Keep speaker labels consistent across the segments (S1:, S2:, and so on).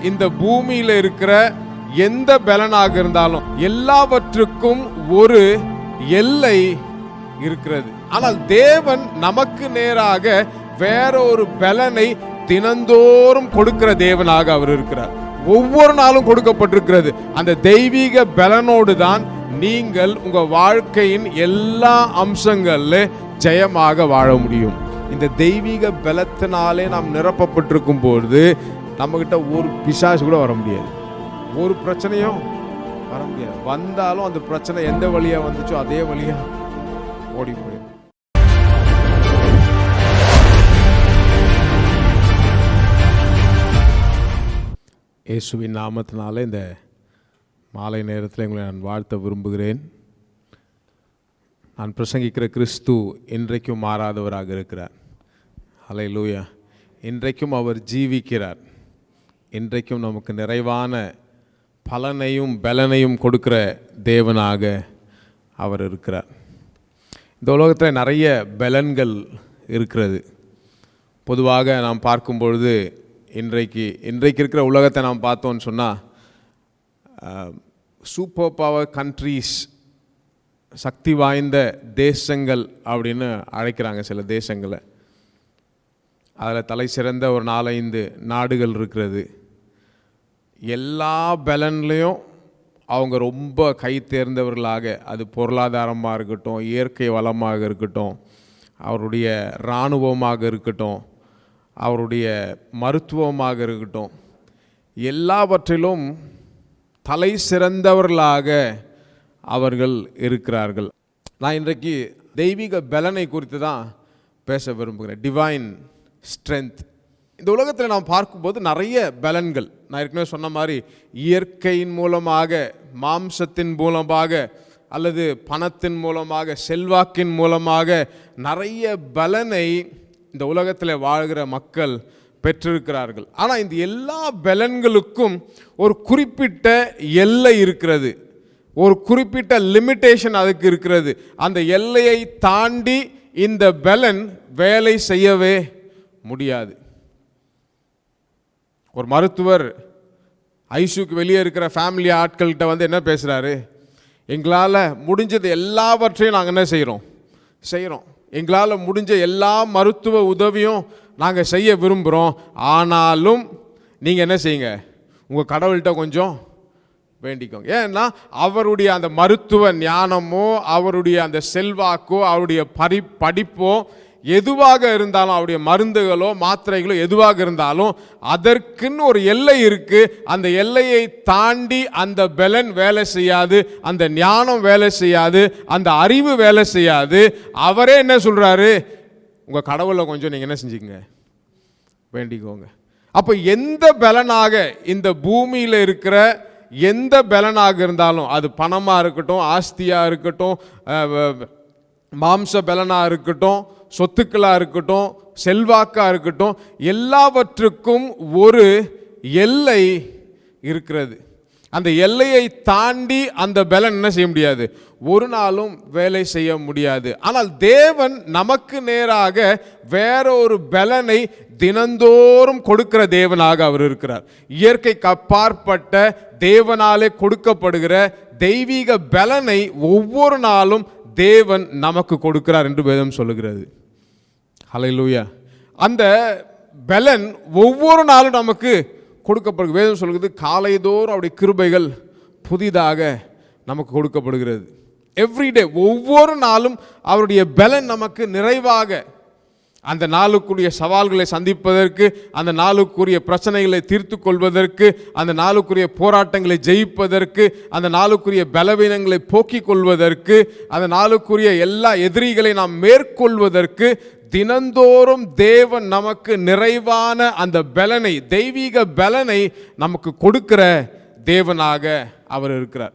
S1: இந்த பூமியில இருக்கிற எந்த பலனாக இருந்தாலும் எல்லாவற்றுக்கும் ஒரு எல்லை இருக்கிறது. ஆனால் தேவன் நமக்கு நேராக வேற ஒரு பலனை தினந்தோறும் கொடுக்கிற தேவனாக அவர் இருக்கிறார். ஒவ்வொரு நாளும் கொடுக்கப்பட்டிருக்கிறது. அந்த தெய்வீக பலனோடு தான் நீங்கள் உங்க வாழ்க்கையின் எல்லா அம்சங்கள்ல ஜெயமாக வாழ முடியும். இந்த தெய்வீக பலத்தினாலே நாம் நிரப்பப்பட்டிருக்கும் போது நம்ம கிட்ட ஒரு பிசாசு கூட வர முடியாது, ஒரு பிரச்சனையும் வர முடியாது. வந்தாலும் அந்த பிரச்சனை எந்த வழியா வந்துச்சோ அதே வழியா ஓடி போயிடும். இயேசுவின் நாமத்தினால இந்த மாலை நேரத்தில் உங்களை நான் வாழ்த்த விரும்புகிறேன். நான் பிரசங்கிக்கிற கிறிஸ்து இன்றைக்கும் மாறாதவராக இருக்கிறார். ஹல்லேலூயா. இன்றைக்கும் அவர் ஜீவிக்கிறார். இன்றைக்கும் நமக்கு நிறைவான பலனையும் பலனையும் கொடுக்கிற தேவனாக அவர் இருக்கிறார். இந்த உலகத்தில் நிறைய பலன்கள் இருக்கிறது. பொதுவாக நாம் பார்க்கும் பொழுது இன்றைக்கு இருக்கிற உலகத்தை நாம் பார்த்தோன்னு சொன்னால் சூப்பர் பவர் கண்ட்ரீஸ், சக்தி வாய்ந்த தேசங்கள் அப்படின்னு அழைக்கிறாங்க சில தேசங்களை. அதில் தலை சிறந்த ஒரு 4-5 நாடுகள் இருக்கிறது. எல்லா பலன்லேயும் அவங்க ரொம்ப கை தேர்ந்தவர்களாக, அது பொருளாதாரமாக இருக்கட்டும், இயற்கை வளமாக இருக்கட்டும், அவருடைய இராணுவமாக இருக்கட்டும், அவருடைய மருத்துவமாக இருக்கட்டும், எல்லாவற்றிலும் தலை சிறந்தவர்களாக அவர்கள் இருக்கிறார்கள். நான் இன்றைக்கு தெய்வீக பலனை குறித்து தான் பேச விரும்புகிறேன். Divine strength. இந்த உலகத்தில் நாம் பார்க்கும்போது நிறைய பலன்கள், நான் ஏற்கனவே சொன்ன மாதிரி இயற்கையின் மூலமாக, மாம்சத்தின் மூலமாக, அல்லது பணத்தின் மூலமாக, செல்வாக்கின் மூலமாக நிறைய பலனை இந்த உலகத்தில் வாழ்கிற மக்கள் பெற்றிருக்கிறார்கள். ஆனால் இந்த எல்லா பலன்களுக்கும் ஒரு குறிப்பிட்ட எல்லை இருக்கிறது, ஒரு குறிப்பிட்ட லிமிட்டேஷன் அதுக்கு இருக்கிறது. அந்த எல்லையை தாண்டி இந்த பலன் வேலை செய்யவே முடியாது. ஒரு மருத்துவர் ஐசியூக்கு வெளியே இருக்கிற ஃபேமிலி ஆட்கள்கிட்ட வந்து என்ன பேசுகிறாரு? எங்களால் முடிஞ்சது எல்லாவற்றையும் நாங்கள் என்ன செய்கிறோம். எங்களால் முடிஞ்ச எல்லா மருத்துவ உதவியும் நாங்கள் செய்ய விரும்புகிறோம். ஆனாலும் நீங்கள் என்ன செய்யுங்க, உங்கள் கடவுள்கிட்ட கொஞ்சம் வேண்டிக்கோங்க. ஏன்னா அவருடைய அந்த மருத்துவ ஞானமோ, அவருடைய அந்த செல்வாக்கோ, அவருடைய படிப்போ எதுவாக இருந்தாலும், அவருடைய மருந்துகளோ மாத்திரைகளோ எதுவாக இருந்தாலும் அதற்குன்னு ஒரு எல்லை இருக்கு. அந்த எல்லையை தாண்டி அந்த பலன் வேலை செய்யாது, அந்த ஞானம் வேலை செய்யாது, அந்த அறிவு வேலை செய்யாது. அவரே என்ன சொல்றாரு? உங்க கடவுளை கொஞ்சம் நீங்க என்ன செஞ்சுக்கங்க, வேண்டிக்கோங்க. அப்போ எந்த பலனாக, இந்த பூமியில் இருக்கிற எந்த பலனாக இருந்தாலும், அது பணமாக இருக்கட்டும், ஆஸ்தியாக இருக்கட்டும், மாம்ச பலனாக இருக்கட்டும், சொத்துக்களாக இருக்கட்டும், செல்வாக்காக இருக்கட்டும், எல்லாவற்றுக்கும் ஒரு எல்லை இருக்கிறது. அந்த எல்லையை தாண்டி அந்த பலன் என்ன செய்ய முடியாது, ஒரு நாளும் வேலை செய்ய முடியாது. ஆனால் தேவன் நமக்கு நேராக வேற ஒரு பலனை தினந்தோறும் கொடுக்கிற தேவனாக அவர் இருக்கிறார். இயற்கைக்கு அப்பாற்பட்ட தேவனாலே கொடுக்கப்படுகிற தெய்வீக பலனை ஒவ்வொரு நாளும் தேவன் நமக்கு கொடுக்கிறார் என்று வேதம் சொல்லுகிறது. ஹல்லேலூயா. அந்த பலன் ஒவ்வொரு நாளும் நமக்கு கொடுக்கப்படுகிறது. வேதம் சொல்கிறது, காலைதோறும் அவருடைய கிருபைகள் புதிதாக நமக்கு கொடுக்கப்படுகிறது. எவ்ரிடே, ஒவ்வொரு நாளும் அவருடைய பலன் நமக்கு நிறைவாக, அந்த நாளுக்குரிய சவால்களை சந்திப்பதற்கு, அந்த நாளுக்குரிய பிரச்சனைகளை தீர்த்து கொள்வதற்கு, அந்த நாளுக்குரிய போராட்டங்களை ஜெயிப்பதற்கு, அந்த நாளுக்குரிய பலவீனங்களை போக்கிக் கொள்வதற்கு, அந்த நாளுக்குரிய எல்லா எதிரிகளை நாம் மேற்கொள்வதற்கு தினந்தோறும் தேவன் நமக்கு நிறைவான அந்த பலனை, தெய்வீக பலனை நமக்கு கொடுக்கிற தேவனாக அவர் இருக்கிறார்.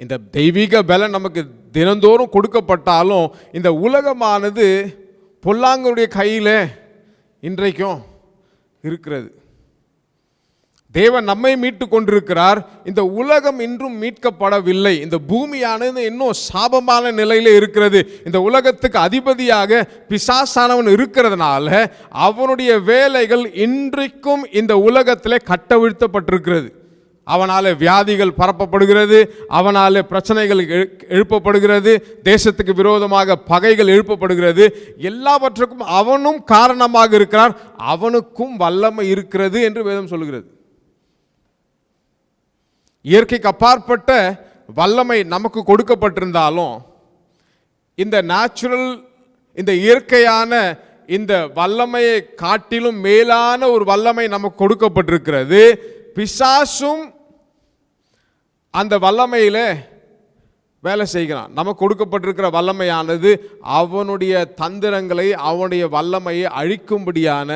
S1: இந்த தெய்வீக பலன் நமக்கு தினந்தோறும் கொடுக்கப்பட்டாலும் இந்த உலகமானது பொல்லாங்கனுடைய கையில் இன்றைக்கும் இருக்கிறது. தேவன் நம்மை மீட்டு கொண்டிருக்கிறார். இந்த உலகம் இன்றும் மீட்கப்படவில்லை. இந்த பூமியானது இன்னும் சாபமான நிலையில இருக்கிறது. இந்த உலகத்துக்கு அதிபதியாக பிசாசானவன் இருக்கிறதுனால அவனுடைய வேலைகள் இன்றைக்கும் இந்த உலகத்திலே கட்டவிழ்த்தப்பட்டிருக்கிறது. அவனால வியாதிகள் பரப்பப்படுகிறது, அவனால பிரச்சனைகள் எழுப்பப்படுகிறது, தேசத்துக்கு விரோதமாக பகைகள் எழுப்பப்படுகிறது. எல்லாவற்றுக்கும் அவனும் காரணமாக இருக்கிறார், அவனுக்கும் வல்லமை இருக்கிறது என்று வேதம் சொல்கிறது. இயற்கைக்கு அப்பாற்பட்ட வல்லமை நமக்கு கொடுக்கப்பட்டிருந்தாலும் இந்த நேச்சுரல், இந்த இயற்கையான இந்த வல்லமையை காட்டிலும் மேலான ஒரு வல்லமை நமக்கு கொடுக்கப்பட்டிருக்கிறது. பிசாசும் அந்த வல்லமையில வேலை செய்கிறான். நமக்கு கொடுக்கப்பட்டிருக்கிற வல்லமையானது அவனுடைய தந்திரங்களை, அவனுடைய வல்லமையை அழிக்கும்படியான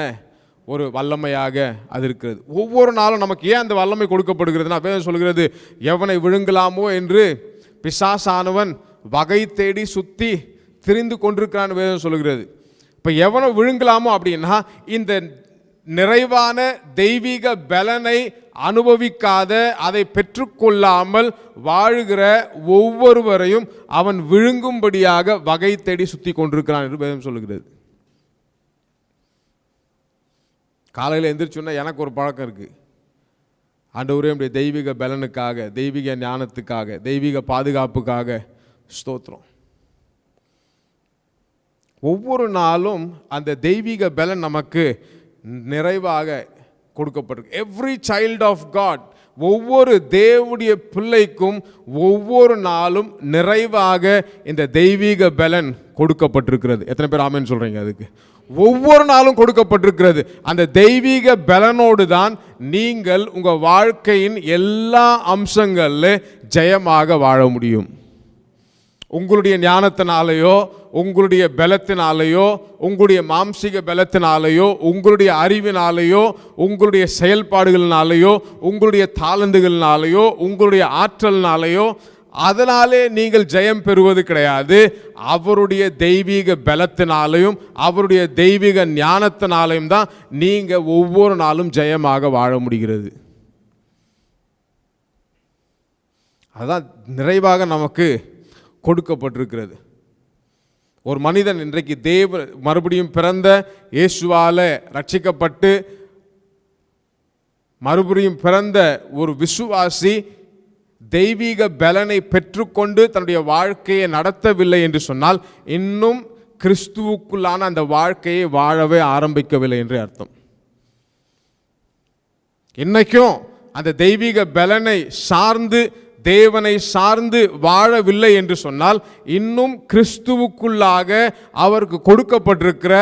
S1: ஒரு வல்லமையாக அது இருக்கிறது. ஒவ்வொரு நாளும் நமக்கு ஏன் அந்த வல்லமை கொடுக்கப்படுகிறதுனா, வேதம் சொல்கிறது, எவனை விழுங்கலாமோ என்று பிசாசானவன் வகை தேடி சுத்தி திரிந்து கொண்டிருக்கிறான் வேதம் சொல்கிறது. இப்போ எவனை விழுங்கலாமோ அப்படின்னா, இந்த நிறைவான தெய்வீக பலனை அனுபவிக்காத, அதை பெற்றுக்கொள்ளாமல் வாழுகிற ஒவ்வொருவரையும் அவன் விழுங்கும்படியாக வகை தேடி சுத்தி கொண்டிருக்கிறான் என்று வேதம் சொல்கிறது. காலையில் எந்திரிச்சோன்னா எனக்கு ஒரு பழக்கம் இருக்குது. ஆண்டவரே நம்முடைய தெய்வீக பலனுக்காக, தெய்வீக ஞானத்துக்காக, தெய்வீக பாதுகாப்புக்காக ஸ்தோத்திரம். ஒவ்வொரு நாளும் அந்த தெய்வீக பலன் நமக்கு நிறைவாக கொடுக்கப்பட்டிருக்கு. எவ்ரி சைல்ட் ஆஃப் காட், ஒவ்வொரு தேவனுடைய பிள்ளைக்கும் ஒவ்வொரு நாளும் நிறைவாக இந்த தெய்வீக பலன் கொடுக்கப்பட்டிருக்கிறது. எத்தனை பேர் ஆமென் சொல்றீங்க? அதுக்கு ஒவ்வொரு நாளும் கொடுக்கப்பட்டிருக்கிறது. அந்த தெய்வீக பலனோடு தான் நீங்கள் உங்க வாழ்க்கையின் எல்லா அம்சங்கள்ல ஜெயமாக வாழ முடியும். உங்களுடைய ஞானத்தினாலேயோ, உங்களுடைய பலத்தினாலேயோ, உங்களுடைய மாம்சீக பலத்தினாலேயோ, உங்களுடைய அறிவினாலேயோ, உங்களுடைய செயல்பாடுகளினாலேயோ, உங்களுடைய தாளந்துகளினாலேயோ, உங்களுடைய ஆற்றலினாலேயோ, அதனாலே நீங்கள் ஜெயம் பெறுவது கிடையாது. அவருடைய தெய்வீக பலத்தினாலையும் அவருடைய தெய்வீக ஞானத்தினாலையும் தான் நீங்க ஒவ்வொரு நாளும் ஜெயமாக வாழ முடிகிறது. அதுதான் நிறைவாக நமக்கு கொடுக்கப்பட்டிருக்கிறது. ஒரு மனிதன் இன்றைக்கு மறுபடியும் பிறந்த இயேசுவால ரட்சிக்கப்பட்டு மறுபடியும் பிறந்த ஒரு விசுவாசி தெய்வீக பலனை பெற்றுக்கொண்டு தன்னுடைய வாழ்க்கையை நடத்தவில்லை என்று சொன்னால் இன்னும் கிறிஸ்துவுக்குள்ளான அந்த வாழ்க்கையை வாழவே ஆரம்பிக்கவில்லை என்று அர்த்தம். இன்னைக்கும் அந்த தெய்வீக பலனை சார்ந்து, தேவனை சார்ந்து வாழவில்லை என்று சொன்னால் இன்னும் கிறிஸ்துவுக்குள்ளாக அவருக்கு கொடுக்கப்பட்டிருக்கிற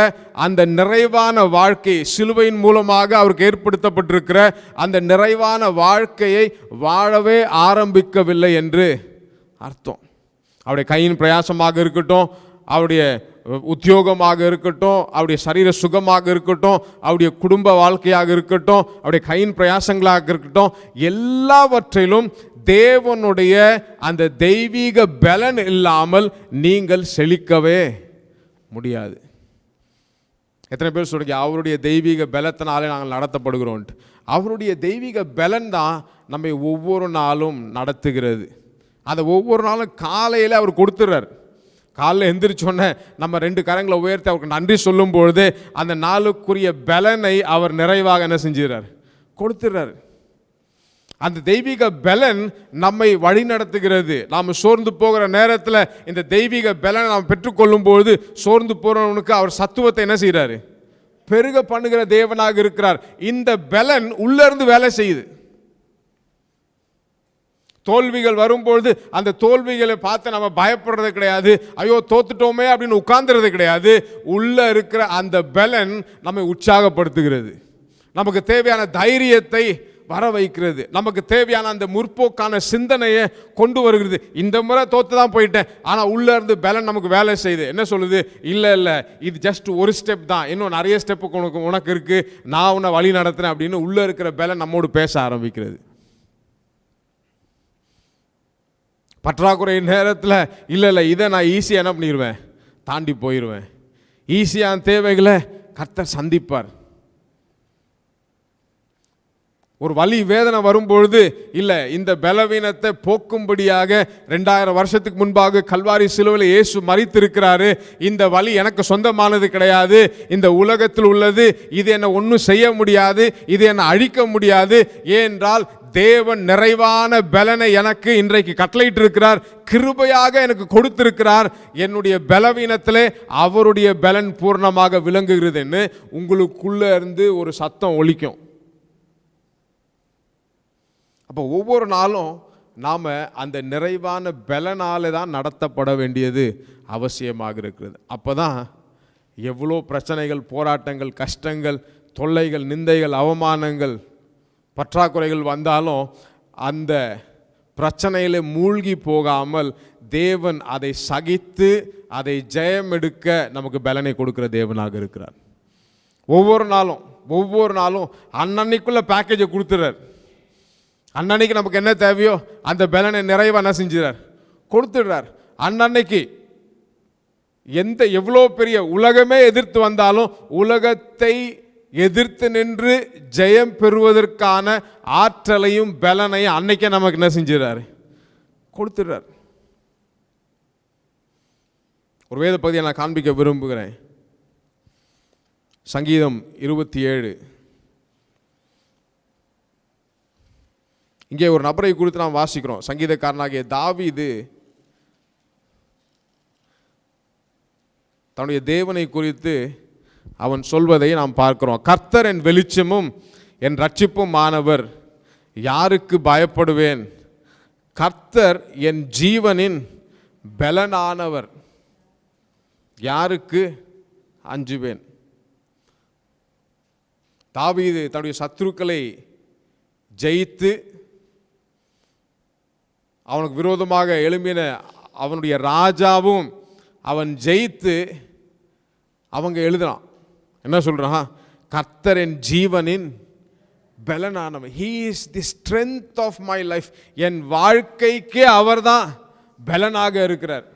S1: அந்த நிறைவான வாழ்க்கை, சிலுவையின் மூலமாக அவருக்கு ஏற்படுத்தப்பட்டிருக்கிற அந்த நிறைவான வாழ்க்கையை வாழவே ஆரம்பிக்கவில்லை என்று அர்த்தம். அவருடைய கையின் பிரயாசமாக இருக்கட்டும், அவருடைய உத்தியோகமாக இருக்கட்டும், அவருடைய சரீர சுகமாக இருக்கட்டும், அவருடைய குடும்ப வாழ்க்கையாக இருக்கட்டும், அவருடைய கையின் பிரயாசங்களாக இருக்கட்டும், எல்லாவற்றிலும் தேவனுடைய அந்த தெய்வீக பலன் இல்லாமல் நீங்கள் செழிக்கவே முடியாது. எத்தனை பேர் சொல்றீங்க அவருடைய தெய்வீக பலத்தினாலே நாங்கள் நடத்தப்படுகிறோம்? அவருடைய தெய்வீக பலன் தான் நம்மை ஒவ்வொரு நாளும் நடத்துகிறது. அந்த ஒவ்வொரு நாளும் காலையில் அவர் கொடுத்துறார். காலையில் எந்திரிச்சோன்னே நம்ம 2 கரங்களை உயர்த்தி அவருக்கு நன்றி சொல்லும் பொழுது அந்த நாளுக்குரிய பலனை அவர் நிறைவாக என்ன செஞ்சிடறார்? கொடுத்துறார். அந்த தெய்வீக பலன் நம்மை வழி நடத்துகிறது. நாம் சோர்ந்து போகிற நேரத்தில் இந்த தெய்வீக பலனை நாம் பெற்றுக்கொள்ளும் பொழுது சோர்ந்து போறவனுக்கு அவர் சத்துவத்தை என்ன செய்கிறாரு? பெருக பண்ணுகிற தேவனாக இருக்கிறார். இந்த பலன் உள்ள இருந்து வேலை செய்யுது. தோல்விகள் வரும்பொழுது அந்த தோல்விகளை பார்த்து நம்ம பயப்படுறது கிடையாது, ஐயோ தோத்துட்டோமே அப்படின்னு உட்கார்ந்துறது கிடையாது. உள்ள இருக்கிற அந்த பலன் நம்மை உற்சாகப்படுத்துகிறது, நமக்கு தேவையான தைரியத்தை வர வைக்கிறது, நமக்கு தேவையான அந்த முற்போக்கான சிந்தனையை கொண்டு வருகிறது. இந்த முறை தோத்து தான் போயிட்டேன், ஆனால் உள்ள இருந்து பலன் நமக்கு வேலை செய்யுது. என்ன சொல்லுது? இல்லை இது ஜஸ்ட் ஒரு ஸ்டெப் தான், இன்னும் நிறைய ஸ்டெப்பு உனக்கு இருக்கு, நான் உன்னை வழி நடத்துறேன் அப்படின்னு உள்ள இருக்கிற பலன் நம்மோடு பேச ஆரம்பிக்கிறது. பற்றாக்குறை நேரத்தில் இல்லை இதை நான் ஈஸியாக என்ன பண்ணிடுவேன்? தாண்டி போயிடுவேன். ஈஸியான தேவைகளை கர்த்தர் சந்திப்பார். ஒரு வலி வேதனை வரும்பொழுது இல்லை, இந்த பலவீனத்தை போக்கும்படியாக 2000 வருஷத்துக்கு முன்பாக கல்வாரி சிலுவையில் இயேசு மரித்திருக்கிறாரு. இந்த வலி எனக்கு சொந்தமானது கிடையாது, இந்த உலகத்தில் உள்ளது, இது என்னை ஒன்றும் செய்ய முடியாது, இது என்னை அழிக்க முடியாது. ஏனென்றால் தேவன் நிறைவான பலனை எனக்கு இன்றைக்கு கட்டளையிட்டு இருக்கிறார், கிருபையாக எனக்கு கொடுத்திருக்கிறார். என்னுடைய பலவீனத்திலே அவருடைய பலன் பூர்ணமாக விளங்குகிறதுன்னு உங்களுக்குள்ள இருந்து ஒரு சத்தம் ஒலிக்கும். அப்போ ஒவ்வொரு நாளும் நாம் அந்த நிறைவான பலனாலே தான் நடத்தப்பட வேண்டியது அவசியமாக இருக்கிறது. அப்போ தான் எவ்வளோ பிரச்சனைகள், போராட்டங்கள், கஷ்டங்கள், தொல்லைகள், நிந்தைகள், அவமானங்கள், பற்றாக்குறைகள் வந்தாலும் அந்த பிரச்சனையில் மூழ்கி போகாமல் தேவன் அதை சகித்து அதை ஜெயம் எடுக்க நமக்கு பலனை கொடுக்கிற தேவனாக இருக்கிறார். ஒவ்வொரு நாளும் அன்னன்னைக்குள்ள பேக்கேஜை கொடுத்துறார். அன்னன்னைக்கு நமக்கு என்ன தேவையோ அந்த பலனை நிறைவாக என்ன செஞ்சுறார், கொடுத்துடுறார். அன்னன்னைக்கு எவ்வளோ பெரிய உலகமே எதிர்த்து வந்தாலும் உலகத்தை எதிர்த்து நின்று ஜெயம் பெறுவதற்கான ஆற்றலையும் பலனையும் அன்னைக்கே நமக்கு என்ன செஞ்சிடறாரு, கொடுத்துடுறார். ஒரு வேத பகுதியை நான் காண்பிக்க விரும்புகிறேன். சங்கீதம் 27. இங்கே ஒரு நபரை குறித்து நாம் வாசிக்கிறோம். சங்கீதக்காரனாகிய தாவீது தன்னுடைய தேவனை குறித்து அவன் சொல்வதை நாம் பார்க்கிறோம். கர்த்தர் என் வெளிச்சமும் என் ரட்சிப்பும் ஆனவர், யாருக்கு பயப்படுவேன்? கர்த்தர் என் ஜீவனின் பலனானவர், யாருக்கு அஞ்சுவேன்? தாவீது தன்னுடைய சத்துருக்களை ஜெயித்து அவனுக்கு விரோதமாக எழும்பின அவனுடைய ராஜாவும் அவன் ஜெயித்து அவங்க எழுதுறான். என்ன சொல்றான்? கர்த்தர் என் ஜீவனின் பலனானவர். He is the strength of my life. என் வாழ்க்கைக்கு அவர்தான் பலனாக இருக்கிறார்.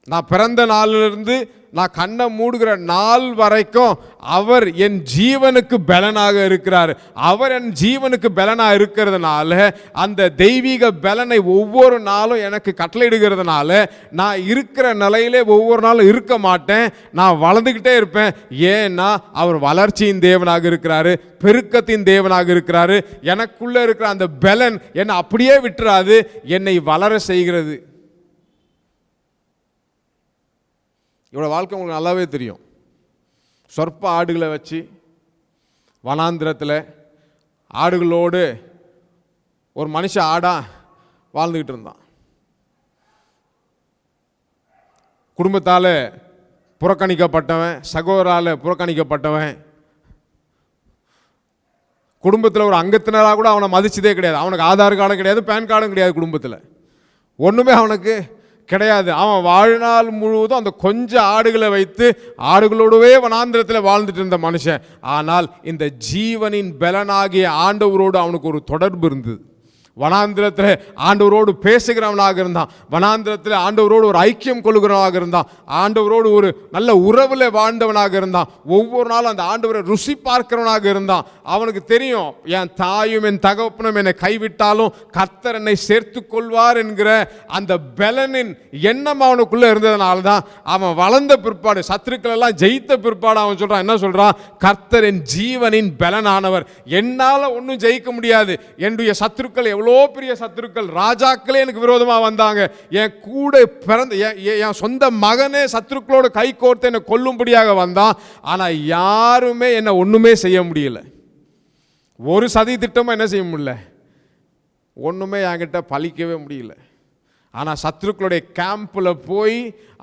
S1: நான் பிறந்த நாளிலிருந்து நான் கண்ணை மூடுகிற நாள் வரைக்கும் அவர் என் ஜீவனுக்கு பலனாக இருக்கிறார். அவர் என் ஜீவனுக்கு பலனாக இருக்கிறதுனால அந்த தெய்வீக பலனை ஒவ்வொரு நாளும் எனக்கு கட்டளையிடுகிறதுனால நான் இருக்கிற நிலையிலே ஒவ்வொரு நாளும் இருக்க மாட்டேன், நான் வளர்ந்துக்கிட்டே இருப்பேன். ஏன்னா அவர் வளர்ச்சியின் தேவனாக இருக்கிறாரு, பெருக்கத்தின் தேவனாக இருக்கிறாரு. எனக்குள்ள இருக்கிற அந்த பலன் என்னை அப்படியே விட்டுறாது, என்னை வளர செய்கிறது. இவ்வளோ வாழ்க்கை உங்களுக்கு நல்லாவே தெரியும். சொற்ப ஆடுகளை வச்சு வனாந்திரத்தில் ஆடுகளோடு ஒரு மனுஷன் ஆடா வாழ்ந்துக்கிட்டு இருந்தான். குடும்பத்தால் புறக்கணிக்கப்பட்டவன், சகோதரால் புறக்கணிக்கப்பட்டவன், குடும்பத்தில் ஒரு அங்கத்தினராக கூட அவனை மதிச்சதே கிடையாது. அவனுக்கு ஆதார் கார்டும் கிடையாது, பேன் கார்டும் கிடையாது, குடும்பத்தில் ஒன்றுமே அவனுக்கு கிடையாது. அவன் வாழ்நாள் முழுவதும் அந்த கொஞ்சம் ஆடுகளை வைத்து ஆடுகளோடவே வனாந்திரத்தில் வாழ்ந்துட்டு இருந்த மனுஷன். ஆனால் இந்த ஜீவனின் பலனாகிய ஆண்டவரோடு அவனுக்கு ஒரு தொடர்பு இருந்தது. வனாந்திரத்தில் ஆண்டவரோடு பேசுகிறவனாக இருந்தான், வனாந்திரத்தில் ஆண்டவரோடு ஒரு ஐக்கியம் கொள்ளுகிறவனாக இருந்தான், ஆண்டவரோடு ஒரு நல்ல உறவில் வாழ்ந்தவனாக இருந்தான். ஒவ்வொரு நாளும் அந்த ஆண்டவரை ருசி பார்க்கிறவனாக இருந்தான். அவனுக்கு தெரியும், என் தாயும் என் தகப்பனும் என்னை கைவிட்டாலும் கர்த்தர் என்னை சேர்த்து கொள்வார் என்கிற அந்த பலனின் எண்ணம் அவனுக்குள்ள இருந்ததுனால தான் அவன் வளர்ந்த பிற்பாடு, சத்துருக்கள் எல்லாம் ஜெயித்த பிற்பாடு அவன் சொல்றான், என்ன சொல்றான்? கர்த்தர் என் ஜீவனின் பலனானவர். என்னால் ஒன்றும் ஜெயிக்க முடியாது. என்னுடைய சத்துருக்கள் எவ்வளோ பெரிய சத்துருக்கள், ராஜாக்களே எனக்கு விரோதமாக வந்தாங்க, என் கூட பிறந்த என் சொந்த மகனே சத்துருக்களோடு கை கோர்த்து என்னை கொல்லும்படியாக வந்தான். ஆனால் யாருமே என்னை ஒன்றுமே செய்ய முடியல. ஒரு சதி திட்டமும் என்ன செய்ய முடியல, ஒன்றுமே என்கிட்ட பழிக்கவே முடியல. ஆனால் சத்துருக்களுடைய கேம்பில் போய்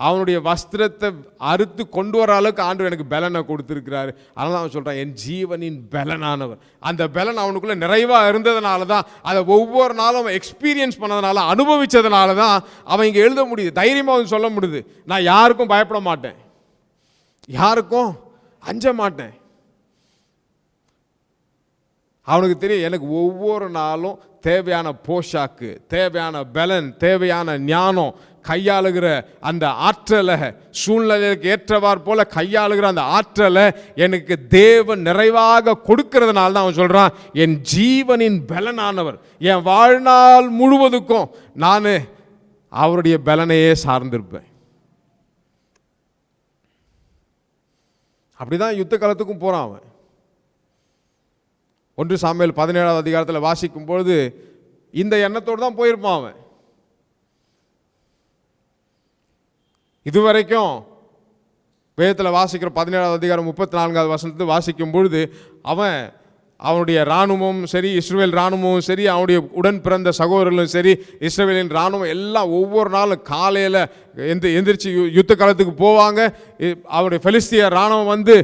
S1: அவனுடைய வஸ்திரத்தை அறுத்து கொண்டு வர அளவுக்கு ஆண்டவர் எனக்கு பலனை கொடுத்துருக்கிறாரு. அதனால அவன் சொல்கிறான், என் ஜீவனின் பலனானவர். அந்த பலன் அவனுக்குள்ளே நிறைவாக இருந்ததுனால தான், அதை ஒவ்வொரு நாளும் அவன் எக்ஸ்பீரியன்ஸ் பண்ணதுனால, அனுபவித்ததுனால தான் அவன் இங்கே எழுத முடியுது, தைரியமாக அவன் சொல்ல முடியுது. நான் யாருக்கும் பயப்பட மாட்டேன், யாருக்கும் அஞ்ச மாட்டேன். அவனுக்கு தெரியும், எனக்கு ஒவ்வொரு நாளும் தேவையான போஷாக்கு, தேவையான பலன், தேவையான ஞானம், கையாளுகிற அந்த ஆற்றலை, சூழ்நிலைக்கு ஏற்றவார் போல கையாளுகிற அந்த ஆற்றலை எனக்கு தேவன் நிறைவாக கொடுக்கிறதுனால தான் அவன் சொல்றான், என் ஜீவனின் பலனானவர். என் வாழ்நாள் முழுவதுக்கும் நான் அவருடைய பலனையே சார்ந்திருப்பேன். அப்படிதான் யுத்த காலத்துக்கும் போறான் அவன். 1 சாமுவேல் 17வது அதிகாரத்தில் வாசிக்கும் பொழுது இந்த எண்ணத்தோடு தான் போயிருப்பான் அவன். இதுவரைக்கும் வேதத்தில் வாசிக்கிற 17வது அதிகாரம் 34வது வசனத்தை வாசிக்கும் பொழுது அவனுடைய இராணுவமும் சரி, இஸ்ரவேல் இராணுவமும் சரி, அவனுடைய உடன் பிறந்த சகோதரர்களும் சரி, இஸ்ரவேலின் இராணுவம் எல்லாம் ஒவ்வொரு நாளும் காலையில் எந்திரிச்சு யுத்த காலத்துக்கு போவாங்க. அவருடைய பெலிஸ்திய இராணுவம் வந்து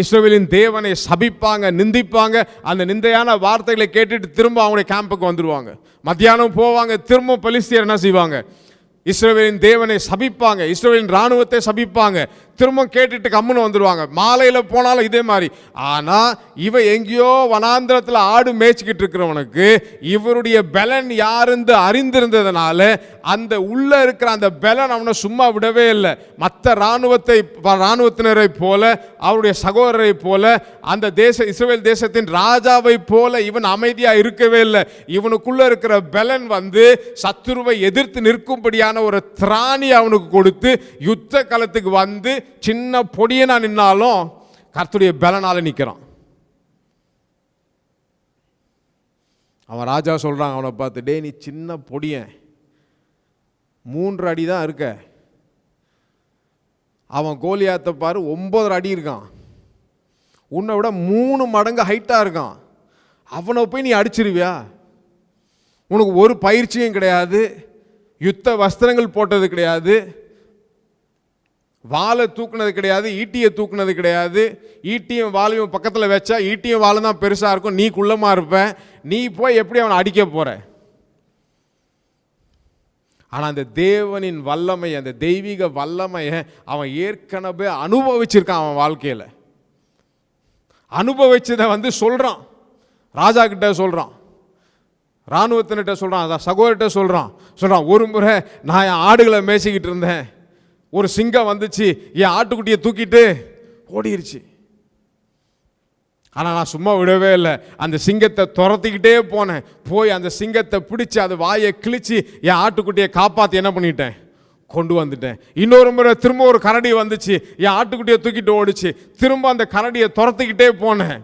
S1: இஸ்ரவேலின் தேவனை சபிப்பாங்க, நிந்திப்பாங்க. அந்த நிந்தையான வார்த்தைகளை கேட்டுட்டு திரும்ப அவங்களுடைய கேம்புக்கு வந்துடுவாங்க. மத்தியானம் போவாங்க, திரும்ப பெலிஸ்தியர் என்ன செய்வாங்க, இஸ்ரவேலின் தேவனை சபிப்பாங்க, இஸ்ரவேலின் இராணுவத்தை சபிப்பாங்க. திரும்ப கேட்டுட்டு கம்முன்னு வந்துடுவாங்க. மாலையில் போனாலும் இதே மாதிரி. ஆனால் இவன் எங்கேயோ வனாந்திரத்தில் ஆடு மேய்ச்சிக்கிட்டு இருக்கிறவனுக்கு இவருடைய பலன் யாருந்து அறிந்திருந்ததுனால அந்த உள்ள இருக்கிற அந்த பலன் அவனை சும்மா விடவே இல்லை. மற்ற இராணுவத்தினரை போல, அவருடைய சகோதரரை போல, அந்த இஸ்ரவேல் தேசத்தின் ராஜாவை போல இவன் அமைதியாக இருக்கவே இல்லை. இவனுக்குள்ள இருக்கிற பலன் வந்து சத்துருவை எதிர்த்து நிற்கும்படியான ஒரு திராணி அவனுக்கு கொடுத்து யுத்த காலத்துக்கு வந்து சின்ன பொடியனா நின்னாலும் கர்த்தருடைய பலனால நிற்கிறான். அவன் ராஜா சொல்றான் அவனை பார்த்து, டே நீ சின்ன பொடியன், 3 அடி தான் இருக்க. அவன் கோலியாத்தை பாரு 9 அடி இருக்கான், உன்னை விட 3 மடங்கு ஹைட்டா இருக்கான். அவனை போய் நீ அடிச்சிருவியா? உனக்கு ஒரு பயிற்சியும் கிடையாது, யுத்த வஸ்திரங்கள் போட்டது கிடையாது, வாழை தூக்குனது கிடையாது, ஈட்டியை தூக்குனது கிடையாது. ஈட்டியும் வாழையும் பக்கத்தில் வச்சா ஈட்டியும் வாழை தான் பெருசாக இருக்கும், நீ குள்ளமாக இருப்ப. நீ போய் எப்படி அவனை அடிக்க போற? ஆனால் அந்த தேவனின் வல்லமை, அந்த தெய்வீக வல்லமையை அவன் ஏற்கனவே அனுபவிச்சிருக்கான். அவன் வாழ்க்கையில் அனுபவிச்சதை வந்து சொல்கிறான், ராஜா கிட்ட சொல்கிறான், இராணுவத்தினிட்ட சொல்கிறான், சகோதரர்கிட்ட சொல்கிறான். ஒரு முறை நான் என் ஆடுகளை மேய்ச்சிக்கிட்டு இருந்தேன், ஒரு சிங்கம் வந்துச்சு, என் ஆட்டுக்குட்டியை தூக்கிட்டு ஓடிருச்சு. ஆனால் நான் சும்மா விடவே இல்லை, அந்த சிங்கத்தை துரத்திக்கிட்டே போனேன். போய் அந்த சிங்கத்தை பிடிச்சி அது வாயை கிழிச்சு என் ஆட்டுக்குட்டியை காப்பாற்றி என்ன பண்ணிட்டேன், கொண்டு வந்துட்டேன். இன்னொரு முறை திரும்ப ஒரு கரடி வந்துச்சு, என் ஆட்டுக்குட்டியை தூக்கிட்டு ஓடிச்சு. திரும்ப அந்த கரடியை துரத்திக்கிட்டே போனேன்,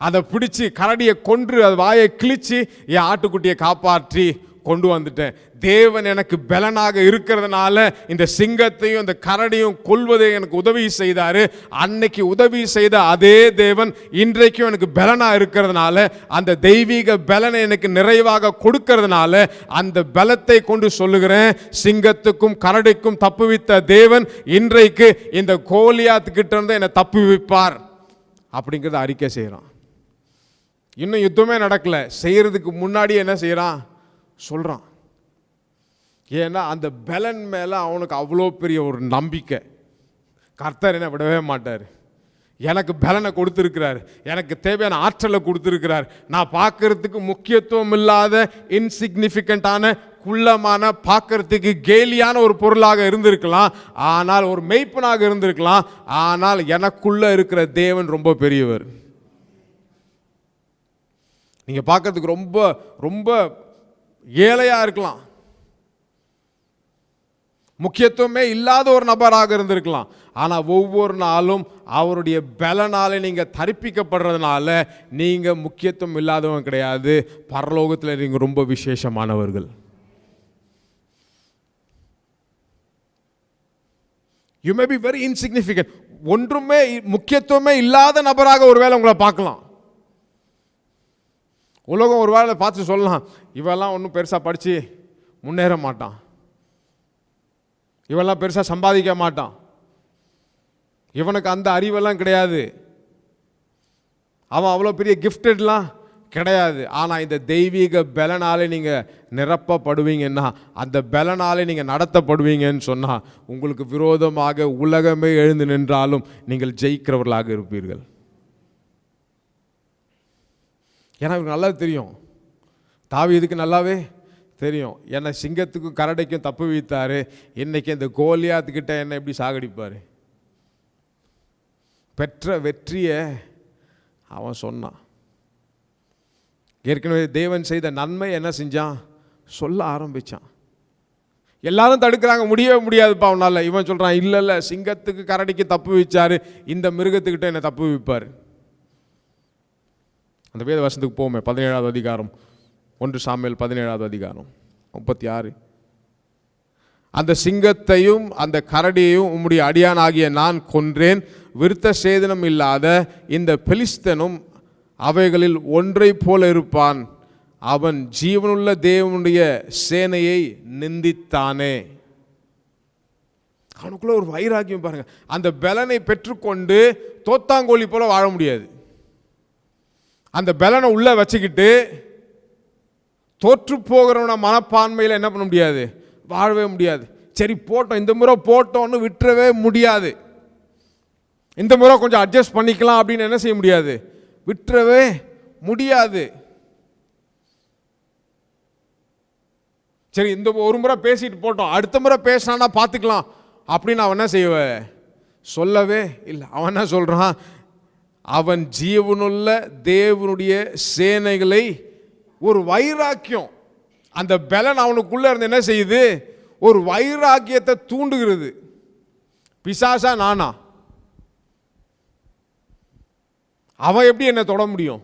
S1: அதை பிடிச்சி கரடியை கொன்று அது வாயை கிழிச்சு என் ஆட்டுக்குட்டியை காப்பாற்றி கொண்டு வந்துட்டேன். தேவன் எனக்கு பலனாக இருக்கிறதுனால இந்த சிங்கத்தையும் இந்த கரடியும் கொல்வதை எனக்கு உதவி செய்தாரு. அன்னைக்கு உதவி செய்த அதே தேவன் இன்றைக்கும் எனக்கு பலனா இருக்கிறதுனால, அந்த தெய்வீக பலனை எனக்கு நிறைவாக கொடுக்கிறதுனால அந்த பலத்தை கொண்டு சொல்லுகிறேன், சிங்கத்துக்கும் கரடிக்கும் தப்புவித்த தேவன் இன்றைக்கு இந்த கோலியாத்து கிட்ட இருந்து என்னை தப்புவிப்பார் அப்படிங்கிறத அறிக்கை செய்யறான். இன்னும் யுத்தமே நடக்கல, செய்யறதுக்கு முன்னாடி என்ன செய்யறான், சொல்றான். ஏன்னா அந்த பலன் மேல அவனுக்கு அவ்வளோ பெரிய ஒரு நம்பிக்கை. கர்த்தர் என்ன விடவே மாட்டார், எனக்கு பலனை கொடுத்துருக்கிறார், எனக்கு தேவையான ஆற்றலை கொடுத்துருக்கிறார். நான் பார்க்கறதுக்கு முக்கியத்துவம் இல்லாத இன்சிக்னிஃபிகண்டான குள்ளமான பார்க்கறதுக்கு கேலியான ஒரு பொருளாக இருந்திருக்கலாம், ஆனால் ஒரு மெய்ப்பனாக இருந்திருக்கலாம். ஆனால் எனக்குள்ள இருக்கிற தேவன் ரொம்ப பெரியவர். நீங்க பார்க்கறதுக்கு ரொம்ப ரொம்ப ஏழையா இருக்கலாம், முக்கியத்துவமே இல்லாத ஒரு நபராக இருந்திருக்கலாம். ஆனால் ஒவ்வொரு நாளும் அவருடைய பலனால நீங்க தரிப்பிக்கப்படுறதுனால நீங்க முக்கியத்துவம் இல்லாதவங்க கிடையாது, பரலோகத்தில் நீங்க ரொம்ப விசேஷமானவர்கள். You may be very insignificant. ஒன்றுமே முக்கியத்துவமே இல்லாத நபராக ஒருவேளை உங்களை பார்க்கலாம். உலகம் ஒரு வேளை பார்த்து சொல்லலாம், இவெல்லாம் ஒன்றும் பெருசாக படித்து முன்னேற மாட்டான், இவெல்லாம் பெருசாக சம்பாதிக்க மாட்டான், இவனுக்கு அந்த அறிவெல்லாம் கிடையாது, அவன் அவ்வளோ பெரிய கிஃப்டட்லாம் கிடையாது. ஆனால் இந்த தெய்வீக பலனாலே நீங்கள் நிரப்பப்படுவீங்கன்னா, அந்த பலனாலே நீங்கள் நடத்தப்படுவீங்கன்னு சொன்னால், உங்களுக்கு விரோதமாக உலகமே எழுந்து நின்றாலும் நீங்கள் ஜெயிக்கிறவர்களாக இருப்பீர்கள். ஏன்னா இவருக்கு நல்லா தெரியும், தாவீதுக்கு நல்லாவே தெரியும். என்னை சிங்கத்துக்கும் கரடைக்கும் தப்பு வைத்தாரு, இன்னைக்கு இந்த கோலியாத்துக்கிட்ட என்னை எப்படி சாகடிப்பார். பெற்ற வெற்றியை அவன் சொன்னான். ஏற்கனவே தேவன் செய்த நன்மை என்ன செஞ்சான், சொல்ல ஆரம்பித்தான். எல்லாரும் தடுக்கிறாங்க, முடியவே முடியாதுப்பா அவனால. இவன் சொல்கிறான், இல்லை இல்லை, சிங்கத்துக்கு கரடிக்கு தப்பு வச்சாரு, இந்த மிருகத்துக்கிட்ட என்னை தப்பு வைப்பார். அந்த வேத வசனத்துக்கு போமே, 17வது அதிகாரம், 1 சாமுவேல் 17வது அதிகாரம் 36. அந்த சிங்கத்தையும் அந்த கரடியையும் உம்முடைய அடியானாகிய நான் கொன்றேன், விருத்த சேதனம் இல்லாத இந்த பெலிஸ்தனும் அவைகளில் ஒன்றை போல இருப்பான், அவன் ஜீவனுள்ள தேவனுடைய சேனையை நிந்தித்தானே. அவனுக்குள்ள ஒரு வைராக்கியம் பாருங்க. அந்த பலனை பெற்றுக்கொண்டு தோத்தாங்கோலி போல வாழ முடியாது. அந்த பலனை உள்ள வச்சுக்கிட்டு தோற்று போகிறவன மனப்பான்மையில் என்ன பண்ண முடியாது, வாழவே முடியாது. சரி போட்டோம், இந்த முறை போட்டோன்னு விட்டுறவே முடியாது. இந்த முறை கொஞ்சம் அட்ஜஸ்ட் பண்ணிக்கலாம் அப்படின்னு என்ன செய்ய முடியாது, விட்டுறவே முடியாது. சரி இந்த ஒரு முறை பேசிட்டு போட்டோம், அடுத்த முறை பேசினா பார்த்துக்கலாம் அப்படின்னு அவன் என்ன செய்வ, சொல்லவே இல்லை. அவன் என்ன சொல்றான், அவன் ஜீவனுள்ள தேவனுடைய சேனைகளை, ஒரு வைராக்கியம், அந்த பலன் அவனுக்குள்ள இருந்து என்ன செய்யுது, ஒரு வைராக்கியத்தை தூண்டுகிறது. பிசாசா நானா, அவன் எப்படி என்ன தொட முடியும்,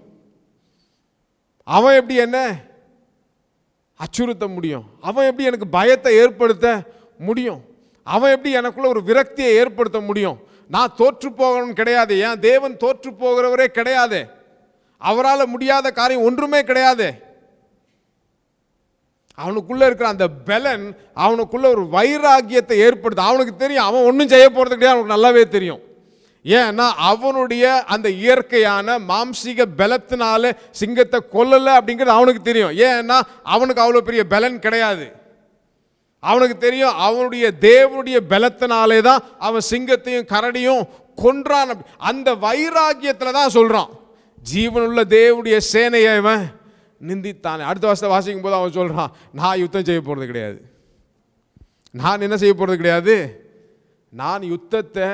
S1: அவன் எப்படி என்ன அச்சுறுத்த முடியும், அவன் எப்படி எனக்கு பயத்தை ஏற்படுத்த முடியும், அவன் எப்படி எனக்குள்ள ஒரு விரக்தியை ஏற்படுத்த முடியும். நான் தோற்று போகணும் கிடையாது, ஏன் தேவன் தோற்று போகிறவரே கிடையாது, அவரால் முடியாத காரியம் ஒன்றுமே கிடையாது. அவனுக்குள்ள இருக்கிற அந்த பலன் அவனுக்குள்ள ஒரு வைராக்கியத்தை ஏற்படுத்த. அவனுக்கு தெரியும் அவன் ஒன்றும் செய்ய போறது கிடையாது, அவனுக்கு நல்லாவே தெரியும். ஏன்னா அவனுடைய அந்த இயற்கையான மாம்சீக பலத்தினால சிங்கத்தை கொல்லலை அப்படிங்கிறது அவனுக்கு தெரியும். ஏன்னா அவனுக்கு அவ்வளோ பெரிய பலன் கிடையாது. அவனுக்கு தெரியும் அவனுடைய தேவனுடைய பலத்தினாலே தான் அவன் சிங்கத்தையும் கரடியும் கொன்றான். அந்த வைராக்கியத்தில் தான் சொல்றான், ஜீவனுள்ள தேவனுடைய சேனையை அவன் நிந்தித்தானே. அடுத்த வருஷத்தை வாசிக்கும் போது அவன் சொல்றான், நான் யுத்தம் செய்ய போறது கிடையாது, நான் என்ன செய்ய போறது கிடையாது, நான் யுத்தத்தை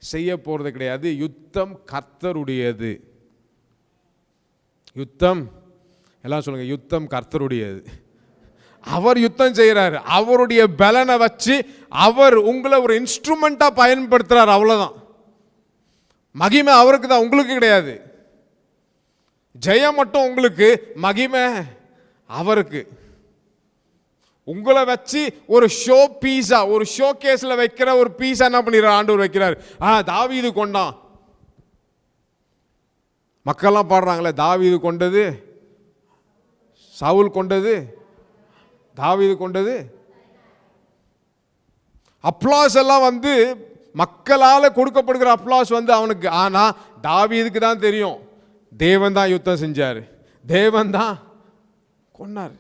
S1: செய்ய போறது கிடையாது, யுத்தம் கர்த்தருடையது. யுத்தம் எல்லாம் சொல்லுங்க, யுத்தம் கர்த்தருடையது. அவர் யுத்தம் செய்கிறாரு, அவருடைய பலனை வச்சு அவர் உங்களை ஒரு இன்ஸ்ட்ருமெண்டா பயன்படுத்துறாரு, அவ்வளவுதான். மகிமை அவருக்கு தான், உங்களுக்கு கிடையாது. ஜெயம் மட்டும் உங்களுக்கு, மகிமை அவருக்கு. உங்களை வச்சு ஒரு ஷோ பீஸா, ஒரு ஷோ கேஸ்ல வைக்கிற ஒரு பீஸா என்ன பண்ணிடுறார் ஆண்டவர் வைக்கிறார். தாவீது கொண்டான், மக்கள்லாம் பாடுறாங்களே, தாவீது கொண்டது சவுல் கொண்டது, தாவீது கொண்டது. அப்ளாஸ் எல்லாம் வந்து மக்களால் கொடுக்கப்படுகிற அப்ளாஸ் வந்து அவனுக்கு. ஆனா தாவீதுக்கு தான் தெரியும், தேவன் தான் யுத்தம் செஞ்சாரு, தேவன் தான் கொன்னார்.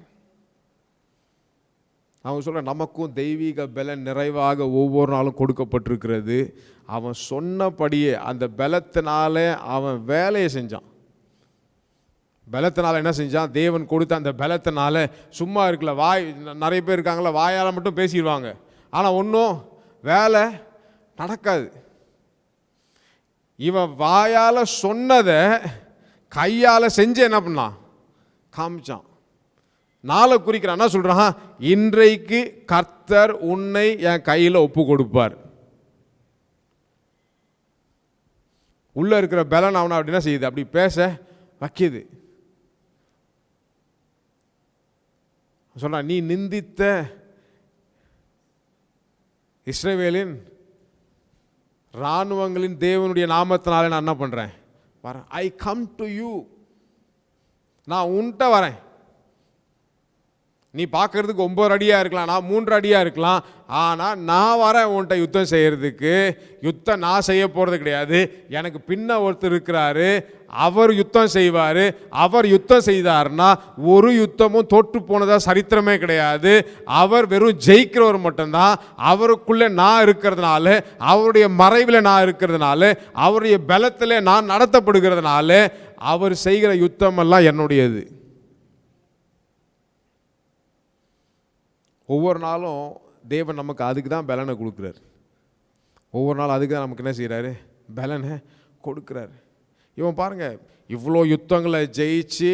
S1: அவன் சொல்ற, நமக்கும் தெய்வீக பலன் நிறைவாக ஒவ்வொரு நாளும் கொடுக்கப்பட்டிருக்கிறது. அவன் சொன்னபடியே அந்த பலத்தினால அவன் வேலையை செஞ்சான். பலத்தினால என்ன செஞ்சான், தேவன் கொடுத்த அந்த பலத்தினால. சும்மா இருக்கல, வாய் நிறைய பேர் இருக்காங்களா, வாயால் மட்டும் பேசிடுவாங்க, ஆனால் ஒன்றும் வேலை நடக்காது. இவன் வாயால் சொன்னதை கையால் செஞ்சு என்ன பண்ணான், காமிச்சான். நாளை குறிக்கிறான், என்ன சொல்றான், இன்றைக்கு கர்த்தர் உன்னை என் கையில் ஒப்பு கொடுப்பார். உள்ள இருக்கிற பலன் அவனை அப்படின்னா செய்யுது, அப்படி பேச வைக்கிது. சொல்றான், நீ நிந்தித்த இஸ்ரவேலின் இராணுவங்களின் தேவனுடைய நாமத்தினால நான் என்ன பண்றேன், வரேன். ஐ கம் டு யூ, நான் உன்கிட்ட வரேன். நீ பார்க்கறதுக்கு 9 அடியா இருக்கலாம், நான் 3 அடியா இருக்கலாம், ஆனால் நான் வரேன் உன்கிட்ட யுத்தம் செய்யறதுக்கு. யுத்தம் நான் செய்ய போறது கிடையாது, எனக்கு பின்ன ஒருத்தர் இருக்கிறாரு, அவர் யுத்தம் செய்வார். அவர் யுத்தம் செய்தார்னா ஒரு யுத்தமும் தோற்று போனதா சரித்திரமே கிடையாது. அவர் வெறும் ஜெயிக்கிறவர் மட்டும்தான். அவருக்குள்ளே நான் இருக்கிறதுனால, அவருடைய மறைவில் நான் இருக்கிறதுனால, அவருடைய பலத்தில் நான் நடத்தப்படுகிறதுனால அவர் செய்கிற யுத்தமெல்லாம் என்னுடையது. ஒவ்வொரு நாளும் தேவன் நமக்கு அதுக்கு தான் பலனை கொடுக்குறாரு. ஒவ்வொரு நாளும் அதுக்கு தான் நமக்கு என்ன செய்கிறாரு? பலனை கொடுக்குறாரு. இவன் பாருங்கள், இவ்வளோ யுத்தங்களை ஜெயிச்சு,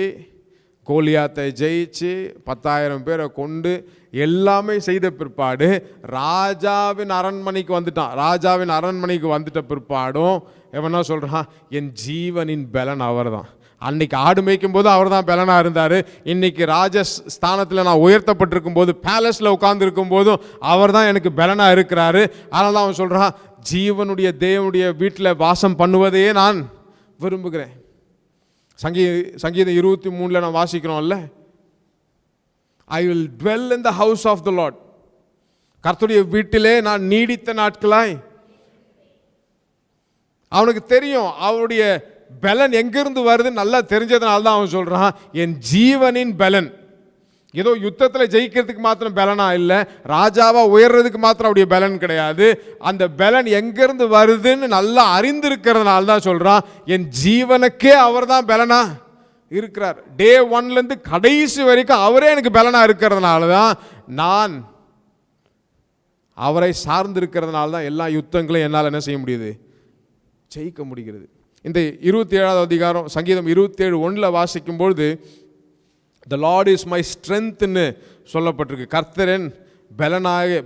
S1: கோலியாத்தை ஜெயிச்சு 10,000 பேரை கொண்டு எல்லாமே செய்த பிற்பாடு ராஜாவின் அரண்மனைக்கு வந்துட்டான். ராஜாவின் அரண்மனைக்கு வந்துட்ட பிற்பாடும் எவனா சொல்கிறான், என் ஜீவனின் பலன் அவர் தான். அன்னைக்கு ஆடு மேய்க்கும் போது அவர் தான் பலனாக இருந்தார். இன்னைக்கு ராஜஸ்தானத்தில் நான் உயர்த்தப்பட்டிருக்கும் போது, பேலஸில் உட்கார்ந்துருக்கும் போதும் அவர் தான் எனக்கு பலனாக இருக்கிறாரு. அதனால தான் அவன் சொல்கிறான், ஜீவனுடைய தேவனுடைய வீட்டில் வாசம் பண்ணுவதையே நான் விரும்புகிறேன். சங்கீதம் 23 நான் வாசிக்கிறோம்ல, I will dwell in the house of the Lord. கர்த்தருடைய வீட்டிலே நான் நீடித்த நாட்களாய். அவனுக்கு தெரியும் அவருடைய பலன் எங்கிருந்து வருது நல்லா தெரிஞ்சதுனால தான் அவன் சொல்றான், என் ஜீவனின் பலன். ஏதோ யுத்தத்தில் ஜெயிக்கிறதுக்கு மாத்திரம் பலனா இல்லை, ராஜாவா உயர்றதுக்கு மாத்திரம் அவருடைய பலன் கிடையாது. அந்த பலன் எங்கிருந்து வருதுன்னு நல்லா அறிந்திருக்கிறதுனால தான் சொல்றான், என் ஜீவனுக்கே அவர் தான் பலனா இருக்கிறார். டே 1லேருந்து கடைசி வரைக்கும் அவரே எனக்கு பலனா இருக்கிறதுனால தான், நான் அவரை சார்ந்திருக்கிறதுனால தான் எல்லா யுத்தங்களையும் என்னால் என்ன செய்ய முடியுது? ஜெயிக்க முடிகிறது. இந்த 27வது அதிகாரம் சங்கீதம் 27:1 வாசிக்கும்பொழுது, த லார்ட் இஸ் மை ஸ்ட்ரென்த்னு சொல்லப்பட்டிருக்கு. கர்த்தரன்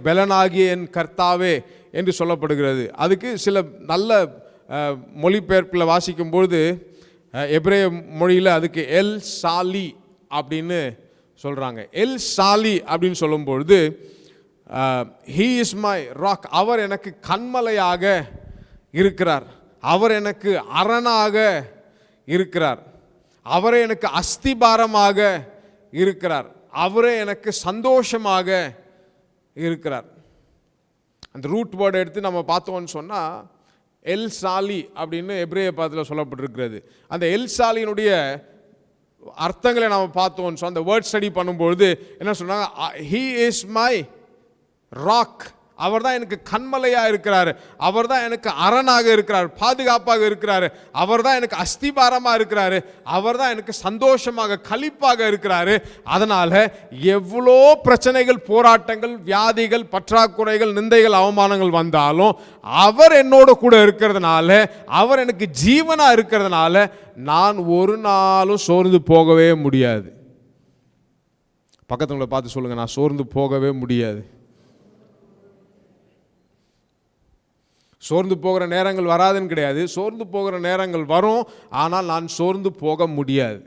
S1: பலனாகிய என் கர்த்தாவே என்று சொல்லப்படுகிறது. அதுக்கு சில நல்ல மொழிபெயர்ப்பில் வாசிக்கும்பொழுது எபிரேய மொழியில் அதுக்கு எல் சாலி அப்படின்னு சொல்கிறாங்க. எல் சாலி அப்படின்னு சொல்லும்பொழுது, ஹீ இஸ் மை ராக், அவர் எனக்கு கண்மலையாக இருக்கிறார், அவர் எனக்கு அரணாக இருக்கிறார், அவரே எனக்கு அஸ்திபாரமாக இருக்கிறார், அவரே எனக்கு சந்தோஷமாக இருக்கிறார். அந்த ரூட் வேர்டை எடுத்து நம்ம பார்த்தோம்னு சொன்னால் எல் சாலி அப்படின்னு எபிரேய பதத்தில் சொல்லப்பட்டிருக்கிறது. அந்த எல் சாலியினுடைய அர்த்தங்களை நாம் பார்த்தோம்னு சொன்னால், அந்த வேர்ட் ஸ்டடி பண்ணும்பொழுது என்ன சொன்னாங்க, ஹீ இஸ் மை ராக், அவர் தான் எனக்கு கண்மலையாக இருக்கிறார், அவர் தான் எனக்கு அரணாக இருக்கிறார், பாதுகாப்பாக இருக்கிறார், அவர் தான் எனக்கு அஸ்திபாரமாக இருக்கிறாரு, அவர் தான் எனக்கு சந்தோஷமாக களிப்பாக இருக்கிறாரு. அதனால் எவ்வளோ பிரச்சனைகள், போராட்டங்கள், வியாதிகள், பற்றாக்குறைகள், நிந்தைகள், அவமானங்கள் வந்தாலும் அவர் என்னோட கூட இருக்கிறதுனால, அவர் எனக்கு ஜீவனாக இருக்கிறதுனால நான் ஒரு நாளும் சோர்ந்து போகவே முடியாது. பக்கத்துல பார்த்து சொல்லுங்க, நான் சோர்ந்து போகவே முடியாது. சோர்ந்து போகிற நேரங்கள் வராதுன்னு கிடையாது, சோர்ந்து போகிற நேரங்கள் வரும், ஆனால் நான் சோர்ந்து போக முடியாது.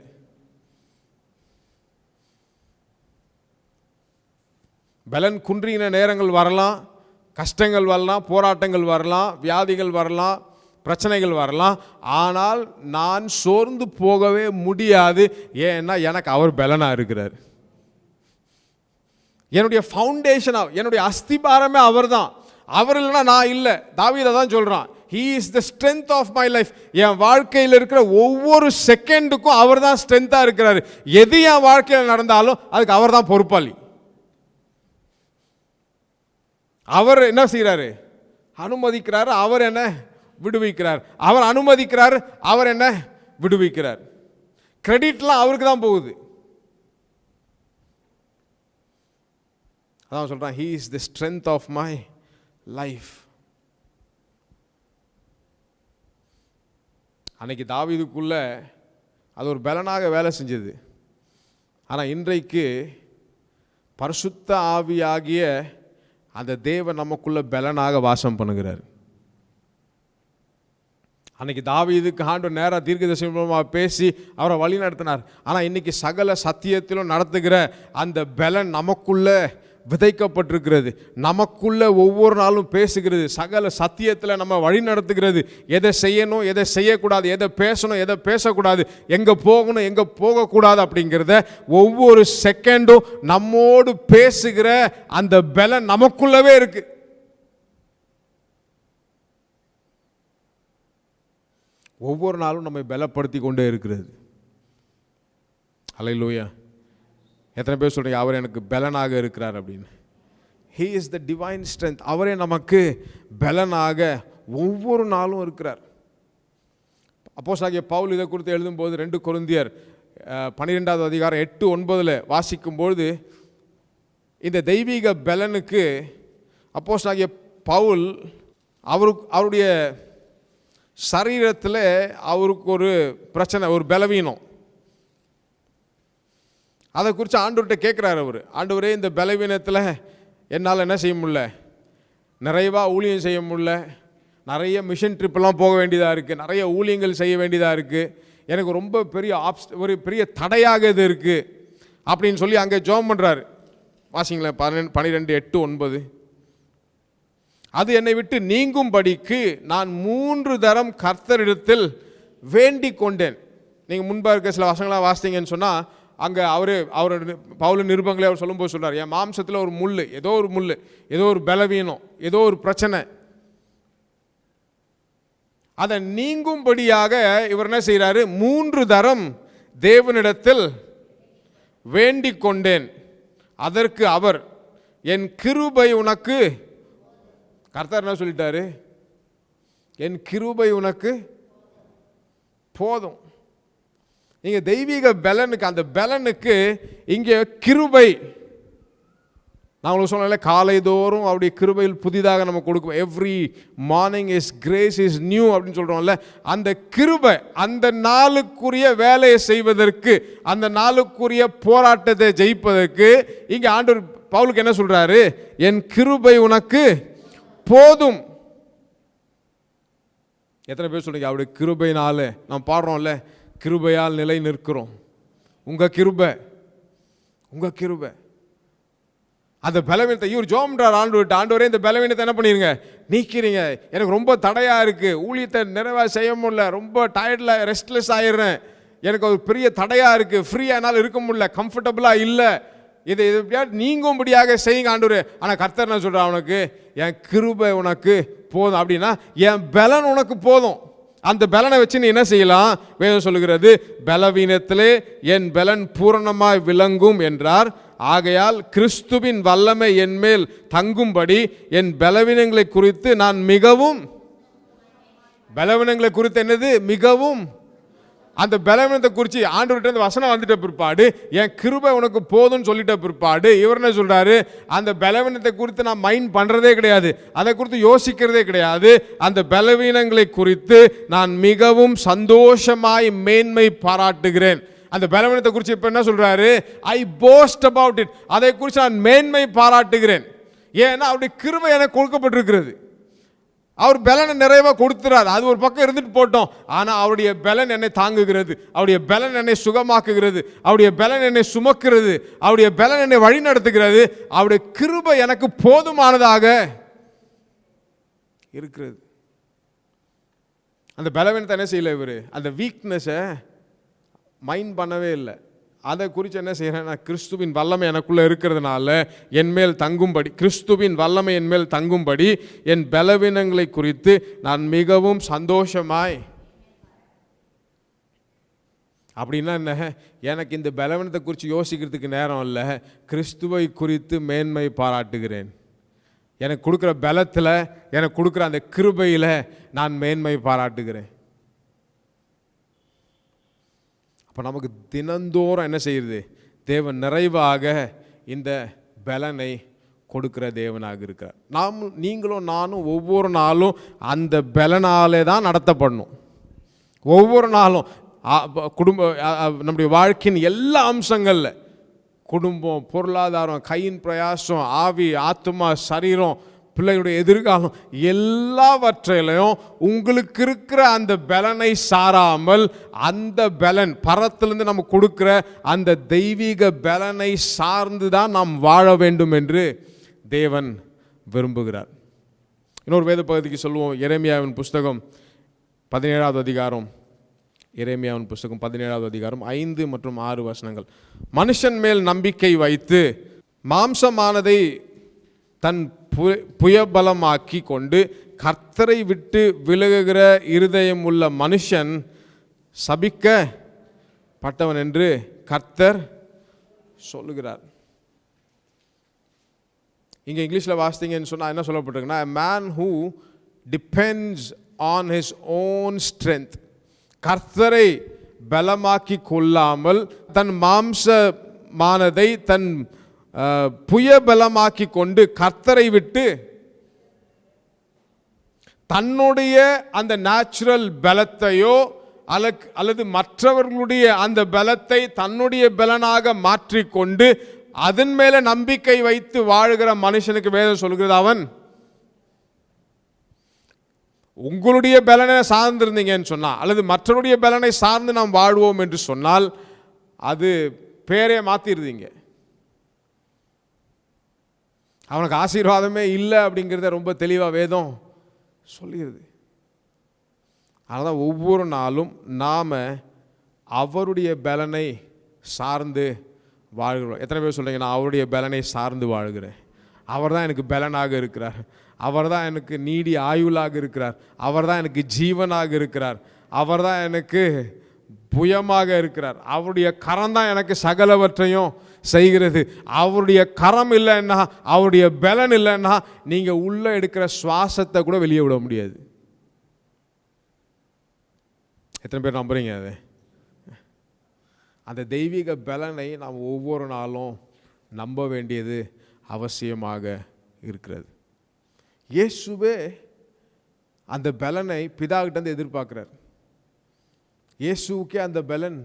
S1: பலன் குன்றின நேரங்கள் வரலாம், கஷ்டங்கள் வரலாம், போராட்டங்கள் வரலாம், வியாதிகள் வரலாம், பிரச்சனைகள் வரலாம், ஆனால் நான் சோர்ந்து போகவே முடியாது. ஏன்னா எனக்கு அவர் பலனாக இருக்கிறார். என்னுடைய ஃபவுண்டேஷனாக, என்னுடைய அஸ்திபாரமே அவர் தான். அவர் இல்லைன்னா நான் இல்லை. தாவீது தான் சொல்றான், he is the strength of my life. என் வாழ்க்கையில் இருக்கிற ஒவ்வொரு செகண்டுக்கும் அவர் தான் ஸ்ட்ரென்த்தாக இருக்கிறாரு. எது என் வாழ்க்கையில் நடந்தாலும் அதுக்கு அவர் தான் பொறுப்பாளி. அவர் என்ன செய்கிறாரு? அனுமதிக்கிறார், அவர் என்ன விடுவிக்கிறார். அவர் அனுமதிக்கிறார், அவர் என்ன விடுவிக்கிறார். கிரெடிட்லாம் அவருக்கு தான் போகுது. அதான் சொல்றான், he is the strength of my life. அன்னைக்கு தாவீதுக்குள்ள அது ஒரு பலனாக வேலை செஞ்சது. ஆனால் இன்றைக்கு பரிசுத்த ஆவியாகிய அந்த தேவன் நமக்குள்ள பலனாக வாசம் பண்ணுகிறார். அன்னைக்கு தாவீதுக்கு ஆண்டவர் நேராக தீர்க்கதரிசனம் மூலமாக பேசி அவரை வழி நடத்தினார். ஆனால் இன்னைக்கு சகல சத்தியத்திலும் நடத்துகிற அந்த பலன் நமக்குள்ள விதைக்கப்பட்டிருக்கிறது, நமக்குள்ள ஒவ்வொரு நாளும் பேசுகிறது, சகல சத்தியத்தில் நம்ம வழி நடத்துகிறது. எதை செய்யணும், எதை செய்யக்கூடாது, எதை பேசணும், எதை பேசக்கூடாது, எங்கே போகணும், எங்கே போகக்கூடாது அப்படிங்கிறத ஒவ்வொரு செகண்டும் நம்மோடு பேசுகிற அந்த பலன் நமக்குள்ளவே இருக்கு. ஒவ்வொரு நாளும் நம்மை பலப்படுத்தி கொண்டே இருக்கிறது. அல்லேலூயா. எத்தனை பேர் சொல்றீங்க, அவர் எனக்கு பலனாக இருக்கிறார் அப்படின்னு? He is the divine strength. அவரே நமக்கு பலனாக ஒவ்வொரு நாளும் இருக்கிறார். அப்போஸ்தலனாகிய பவுல் இதை குறித்து எழுதும்போது 2 கொரிந்தியர் 12வது அதிகாரம் 8-9 வாசிக்கும்போது இந்த தெய்வீக பலனுக்கு அப்போஸ்தலனாகிய பவுல் அவருடைய சரீரத்தில் அவருக்கு ஒரு பிரச்சனை, ஒரு பலவீனம். அதை குறித்து ஆண்டவர்கிட்ட கேட்குறாரு. ஆண்டவரே, இந்த பலவீனத்தில் என்னால் என்ன செய்ய முடியல, நிறைவாக ஊழியம் செய்ய முடியல, நிறைய மிஷன் ட்ரிப்பெல்லாம் போக வேண்டியதாக இருக்குது, நிறைய ஊழியங்கள் செய்ய வேண்டியதாக இருக்குது, எனக்கு ரொம்ப பெரிய ஒரு பெரிய தடையாக இது இருக்குது அப்படின்னு சொல்லி அங்கே ஜெபம் பண்ணுறாரு. வாசிங்களேன் 12:8-9. அது என்னை விட்டு நீங்கும்படிக்கு நான் 3 தரம் கர்த்தரிடத்தில் வேண்டிக் கொண்டேன். நீங்கள் முன்பாக இருக்க சில வசனங்களாக வாசித்தீங்கன்னு சொன்னால் அங்கே அவரோட பவுல் நிருபங்களே அவர் சொல்லும்போது சொல்கிறார், என் மாம்சத்தில் ஒரு முள், ஏதோ ஒரு முள், ஏதோ ஒரு பலவீனம், ஏதோ ஒரு பிரச்சனை, அதை நீங்கும்படியாக இவர் என்ன செய்கிறாரு, 3 தரம் தேவனிடத்தில் வேண்டிக் கொண்டேன். அதற்கு அவர், என் கிருபை உனக்கு, கர்த்தர் என்ன சொல்லிட்டாரு, என் கிருபை உனக்கு போதும். நீங்க தெய்வீக பலனுக்கு, அந்த பலனுக்கு இங்கே கிருபை, நான் உங்களுக்கு சொன்னேன்ல, காலைதோறும் அவருடைய கிருபையில் புதிதாக நம்ம கொடுக்கும். Every morning is grace is new அப்படின்னு சொல்கிறோம்ல, அந்த கிருபை அந்த நாளுக்குரிய வேலையை செய்வதற்கு, அந்த நாளுக்குரிய போராட்டத்தை ஜெயிப்பதற்கு இங்கே ஆண்டவர் பவுலுக்கு என்ன சொல்கிறாரு, என் கிருபை உனக்கு போதும். எத்தனை பேர் சொல்றீங்க அவருடைய கிருபையினால, நாம் பாடுறோம்ல, கிருபையால் நிலை நிற்கிறோம். உங்க கிருபை, உங்க கிருபை. அந்த பலவீனத்தை இவர் ஜோம்ன்றார் ஆண்டவர்கிட்ட, ஆண்டவரே இந்த பலவீனத்தை என்ன பண்ணிருங்க, நீக்கிறீங்க, எனக்கு ரொம்ப தடையா இருக்கு, ஊழியத்தை நிறைவாக செய்ய முடியல, ரொம்ப டயர்டில் ரெஸ்ட்லெஸ் ஆயிடுறேன், எனக்கு ஒரு பெரிய தடையா இருக்கு, ஃப்ரீயா என்னால் இருக்க முடியல, கம்ஃபர்டபுளா இல்லை, இதை எப்படியாவது நீங்கும்படியாக செய்யுங்க ஆண்டவரே. ஆனால் கர்த்தர் என்ன சொல்கிறார், அவனுக்கு என் கிருபை உனக்கு போதும். அப்படின்னா என் பலன் உனக்கு போதும். அந்த பலனை வச்சு நீ என்ன செய்யலாம், வேதம் சொல்லுகிறது, பலவீனத்திலே என் பலன் பூரணமாய் விளங்கும் என்றார். ஆகையால் கிறிஸ்துவின் வல்லமை என் மேல் தங்கும்படி என் பலவீனங்களை குறித்து நான் மிகவும், பலவீனங்களை குறித்து என்னது, மிகவும், அந்த பலவீனத்தை குறித்து ஆண்டவர்கிட்ட அந்த வசனம் வந்துட்ட பிற்பாடு, என் கிருபை உனக்கு போதும்னு சொல்லிட்ட பிற்பாடு இவர் என்ன சொல்றாரு, அந்த பலவீனத்தை குறித்து நான் மைண்ட் பண்றதே கிடையாது, அதை குறித்து யோசிக்கிறதே கிடையாது, அந்த பலவீனங்களை குறித்து நான் மிகவும் சந்தோஷமாய் மேன்மை பாராட்டுகிறேன். அந்த பலவீனத்தை குறித்து இப்ப என்ன சொல்றாரு, ஐ போஸ்ட் அபவுட் இட், அதை குறித்து நான் மேன்மை பாராட்டுகிறேன். ஏன்னா அவருடைய கிருபை எனக்கு கொடுக்கப்பட்டிருக்கிறது. அவர் பலனை நிறைவாக கொடுத்துறாரு, அது ஒரு பக்கம் இருந்துட்டு போட்டோம். ஆனால் அவருடைய பலன் என்னை தாங்குகிறது, அவருடைய பலன் என்னை சுகமாக்குகிறது, அவருடைய பலன் என்னை சுமக்கிறது, அவருடைய பலன் என்னை வழி நடத்துகிறது. அவருடைய கிருபை எனக்கு போதுமானதாக இருக்கிறது. அந்த பலவீனத்தை என்ன செய்யல இவர், அந்த வீக்னஸை மைண்ட் பண்ணவே இல்லை. அதை குறித்து என்ன செய்கிறேன், கிறிஸ்துவின் வல்லமை எனக்குள்ளே இருக்கிறதுனால என் மேல் தங்கும்படி, கிறிஸ்துவின் வல்லமை என் மேல் தங்கும்படி என் பலவீனங்களை குறித்து நான் மிகவும் சந்தோஷமாய். அப்படின்னா என்ன, எனக்கு இந்த பலவீனத்தை குறித்து யோசிக்கிறதுக்கு நேரம் இல்லை, கிறிஸ்துவை குறித்து மேன்மை பாராட்டுகிறேன். எனக்கு கொடுக்குற பலத்தில், எனக்கு கொடுக்குற அந்த கிருபையில் நான் மேன்மை பாராட்டுகிறேன். அப்போ நமக்கு தினந்தோறும் என்ன செய்யுது, தேவன் நிறைவாக இந்த பலனை கொடுக்கிற தேவனாக இருக்கிறார். நீங்களும் நானும் ஒவ்வொரு நாளும் அந்த பலனாலே தான் நடத்தப்படணும். ஒவ்வொரு நாளும் நம்முடைய வாழ்க்கையின் எல்லா அம்சங்களில், குடும்பம், பொருளாதாரம், கையின் பிரயாசம், ஆவி, ஆத்மா, சரீரம், பிள்ளைகளுடைய எதிர்காலம், எல்லாவற்றிலையும் உங்களுக்கு இருக்கிற அந்த பலனை சாராமல், அந்த பலன் பரத்திலிருந்து நம்ம கொடுக்கிற அந்த தெய்வீக பலனை சார்ந்து தான் நாம் வாழ வேண்டும் என்று தேவன் விரும்புகிறார். இன்னொரு வேத பகுதிக்கு சொல்லுவோம், எரேமியாவின் புஸ்தகம் 17வது அதிகாரம், எரேமியாவின் புஸ்தகம் 17வது அதிகாரம் 5 மற்றும் 6 வசனங்கள். மனுஷன் மேல் நம்பிக்கை வைத்து மாம்சமானதை தன் புயபலமாக்கி கொண்டு கர்த்தரை விட்டு விலகுகிற இருதயம் உள்ள மனுஷன் சபிக்கப்பட்டவன் என்று கர்த்தர் சொல்லுகிறார். இங்க இங்கிலீஷ்ல வாசித்தீங்கன்னு சொன்னா என்ன சொல்லப்பட்டிருக்குன்னா, a man who depends on his own strength, கர்த்தரை பலமாக்கி கொள்ளாமல் தன் மாம்சமானதை தன் புயபலமாக்கி கொண்டு கர்த்தரை விட்டு தன்னுடைய அந்த நேச்சுரல் பலத்தையோ அல்லது மற்றவர்களுடைய அந்த பலத்தை தன்னுடைய பலனாக மாற்றிக்கொண்டு அதன் மேல நம்பிக்கை வைத்து வாழுகிற மனுஷனுக்கு வேதம் சொல்கிறது, அவன் உங்களுடைய பலனை சார்ந்திருந்தீங்கன்னு சொன்னால் அல்லது மற்றவருடைய பலனை சார்ந்து நாம் வாழ்வோம் என்று சொன்னால் அது பேரே மாற்றிருந்தீங்க. அவனுக்கு ஆசீர்வாதமே இல்லை அப்படிங்கிறத ரொம்ப தெளிவாக வேதம் சொல்லிடுது. அதனால் ஒவ்வொரு நாளும் நாம் அவருடைய பலனை சார்ந்து வாழ்கிறோம். எத்தனை பேர் சொல்கிறீங்க, நான் அவருடைய பலனை சார்ந்து வாழ்கிறேன், அவர் தான் எனக்கு பலனாக இருக்கிறார், அவர் தான் எனக்கு நீடி ஆயுளாக இருக்கிறார், அவர் தான் எனக்கு ஜீவனாக இருக்கிறார், அவர் தான் எனக்கு புயமாக இருக்கிறார், அவருடைய கரம் தான் எனக்கு சகலவற்றையும் செய்கிறது. அவருடைய கரம் இல்லைன்னா, அவருடைய பலன் இல்லைன்னா நீங்கள் உள்ளே எடுக்கிற சுவாசத்தை கூட வெளியே விட முடியாது. எத்தனை பேர் நம்புறீங்க அது? அந்த தெய்வீக பலனை நாம் ஒவ்வொரு நாளும் நம்ப வேண்டியது அவசியமாக இருக்கிறது. இயேசுவே அந்த பலனை பிதாகிட்டேருந்து எதிர்பார்க்கிறார். இயேசுக்கே அந்த பலன்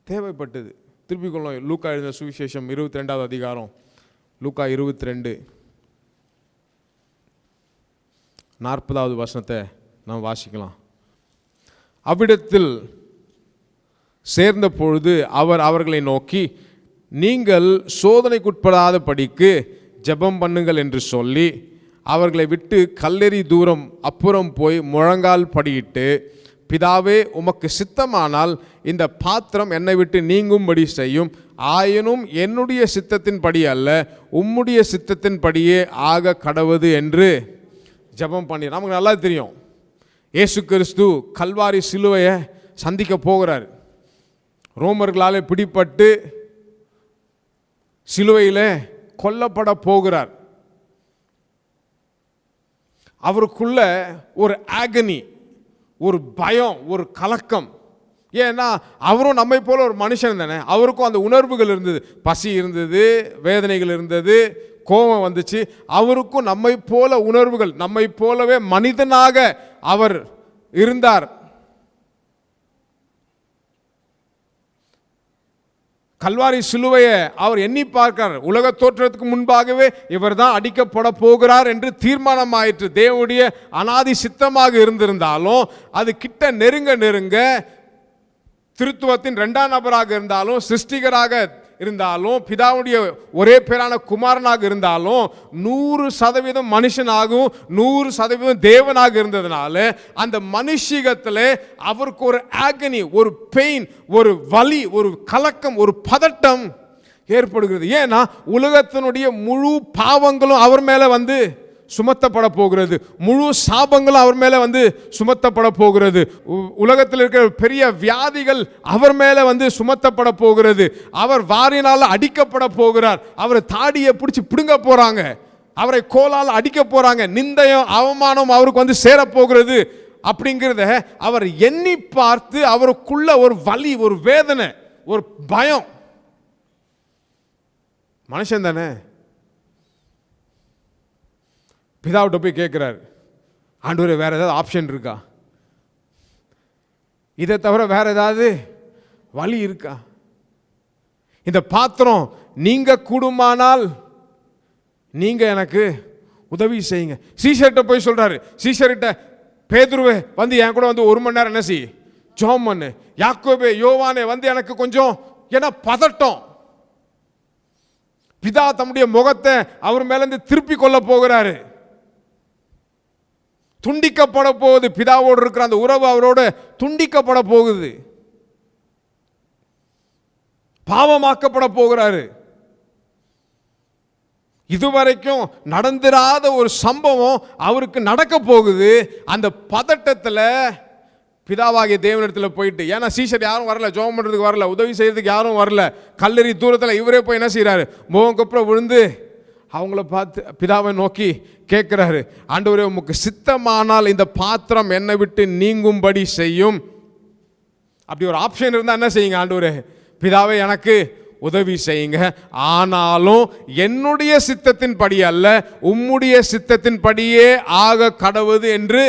S1: தேவைப்பட்டது. திருப்பிக் கொள்ளும் லூக்கா எழுதின சுவிசேஷம் 22வது அதிகாரம், லூக்கா 22 40வது வசனத்தை நாம் வாசிக்கலாம். அவ்விடத்தில் சேர்ந்த பொழுது அவர் அவர்களை நோக்கி, நீங்கள் சோதனைக்குட்படாத படிக்கு ஜெபம் பண்ணுங்கள் என்று சொல்லி அவர்களை விட்டு கல்லெறி தூரம் அப்புறம் போய் முழங்கால் படியிட்டு, பிதாவே உமக்கு சித்தமானால் இந்த பாத்திரம் என்னை விட்டு நீங்கும்படி செய்யும், ஆயினும் என்னுடைய சித்தத்தின் படி அல்ல உம்முடைய சித்தத்தின் படியே ஆக கடவுது என்று ஜெபம் பண்ணி. நமக்கு நல்லா தெரியும், இயேசு கிறிஸ்து கல்வாரி சிலுவையை சந்திக்க போகிறார். ரோமர்களால் பிடிப்பட்டு சிலுவையில் கொல்லப்பட போகிறார். அவருக்குள்ள ஒரு ஆகனி, ஒரு பயம், ஒரு கலக்கம். ஏன்னா அவரும் நம்மை போல ஒரு மனுஷன் தானே, அவருக்கும் அந்த உணர்வுகள் இருந்தது, பசி இருந்தது, வேதனைகள் இருந்தது, கோபம் வந்துச்சு. அவருக்கும் நம்மை போல உணர்வுகள், நம்மை போலவே மனிதனாக அவர் இருந்தார். கல்வாரி சிலுவையை அவர் எண்ணி பார்க்கிறார். உலக தோற்றத்துக்கு முன்பாகவே இவர் தான் அடிக்கப்பட போகிறார் என்று தீர்மானம் ஆயிற்று. தேவனுடைய அனாதி சித்தமாக இருந்திருந்தாலும் அது கிட்ட நெருங்க நெருங்க திருத்துவத்தின் 2ஆம் நபராக இருந்தாலும், சிருஷ்டிகராக இருந்தாலும், பிதாவுடைய ஒரே பேரான குமாரனாக இருந்தாலும் 100% மனுஷனாகவும் 100% தேவனாக இருந்ததுனால அந்த மனுஷிகத்தில் அவருக்கு ஒரு ஆகனி, ஒரு பெயின், ஒரு வலி, ஒரு கலக்கம், ஒரு பதட்டம் ஏற்படுகிறது. ஏன்னா உலகத்தினுடைய முழு பாவங்களும் அவர் மேலே வந்து சுமத்தப்பட போகிறது, முழு சாபங்களும் அவர் மேலே வந்து சுமத்தப்பட போகிறது, உலகத்தில் இருக்கிற பெரிய வியாதிகள் அவர் மேலே வந்து சுமத்தப்பட போகிறது, அவர் வாரினால் அடிக்கப்பட போகிறார், அவர் தாடியை பிடிச்சி பிடுங்க போறாங்க, அவரை கோலால் அடிக்க போறாங்க, நிந்தையும் அவமானம் அவருக்கு வந்து சேரப்போகிறது. அப்படிங்கிறத அவர் எண்ணி பார்த்து அவருக்குள்ள ஒரு வலி, ஒரு வேதனை, ஒரு பயம். மனுஷன் தானே. பிதாவிட்ட போய் கேட்கிறார், ஆண்டவரே வேற ஏதாவது ஆப்ஷன் இருக்கா, இதை தவிர வேற ஏதாவது வழி இருக்கா, இந்த பாத்திரம் நீங்க கூடுமானால் நீங்க எனக்கு உதவி செய்யுங்க. சீஷர்கிட்ட போய் சொல்றாரு, சீஷர்கிட்ட பேதுருவே வந்து என் கூட வந்து 1 மணி நேரம் என்ன செய், ஜெபம் பண்ணு. யாக்கோபே, யோவானே வந்து எனக்கு கொஞ்சம், ஏன்னா பதட்டம். பிதா தம்முடைய முகத்தை அவர் மேலிருந்து திருப்பி கொள்ள போகிறாரு, துண்டிக்கப்பட போகுது. பிதாவோடு இருக்கிற அந்த உறவு அவரோடு துண்டிக்கப்பட போகுது, பாவமாக்கப்பட போகிறாரு. இதுவரைக்கும் நடந்திராத ஒரு சம்பவம் அவருக்கு நடக்க போகுது. அந்த பதட்டத்தில் பிதாவாகிய தேவனிடத்தில் போயிட்டு, ஏன்னா சீஷர் யாரும் வரல, ஜெபம் பண்ணுறதுக்கு வரல, உதவி செய்யறதுக்கு யாரும் வரல, கல்லெறி தூரத்தில் இவரே போய் என்ன செய்கிறாரு, முகம் கொப்புற விழுந்து அவங்கள பார்த்து பிதாவை நோக்கி கேட்கிறாரு, ஆண்டவரே உமக்கு சித்தமானால் இந்த பாத்திரம் என்னை விட்டு நீங்கும்படி செய்யும். அப்படி ஒரு ஆப்ஷன் இருந்தால் என்ன செய்யுங்க ஆண்டவரே, பிதாவே எனக்கு உதவி செய்யுங்க, ஆனாலும் என்னுடைய சித்தத்தின் படி அல்ல, உம்முடைய சித்தத்தின் படியே ஆக கடவுது என்று.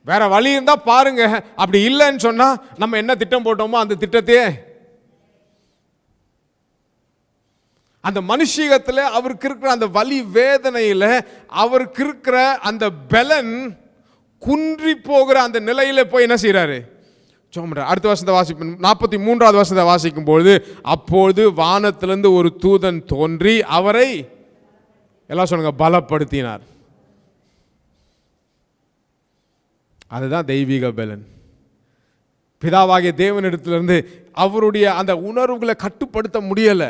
S1: வேற வழி இருந்தா பாருங்க, அப்படி இல்லைன்னு சொன்னா நம்ம என்ன திட்டம் போட்டோமோ அந்த திட்டத்தையே, அந்த மனுஷீகத்தில் அவருக்கு இருக்கிற அந்த வலி வேதனையில் அவருக்கு இருக்கிற அந்த பலன் குன்றி போகிற அந்த நிலையில போய் என்ன செய்யறாரு? அடுத்த வசனத்தை வாசிப்போம். 43வது வசனத்தை வாசிக்கும் பொழுது, அப்பொழுது வானத்திலிருந்து ஒரு தூதன் தோன்றி அவரை எல்லாம் சொல்லுங்க பலப்படுத்தினார். அதுதான் தெய்வீக பலன். பிதாவாகிய தேவனிடத்திலிருந்து அவருடைய அந்த உணர்வுகளை கட்டுப்படுத்த முடியல.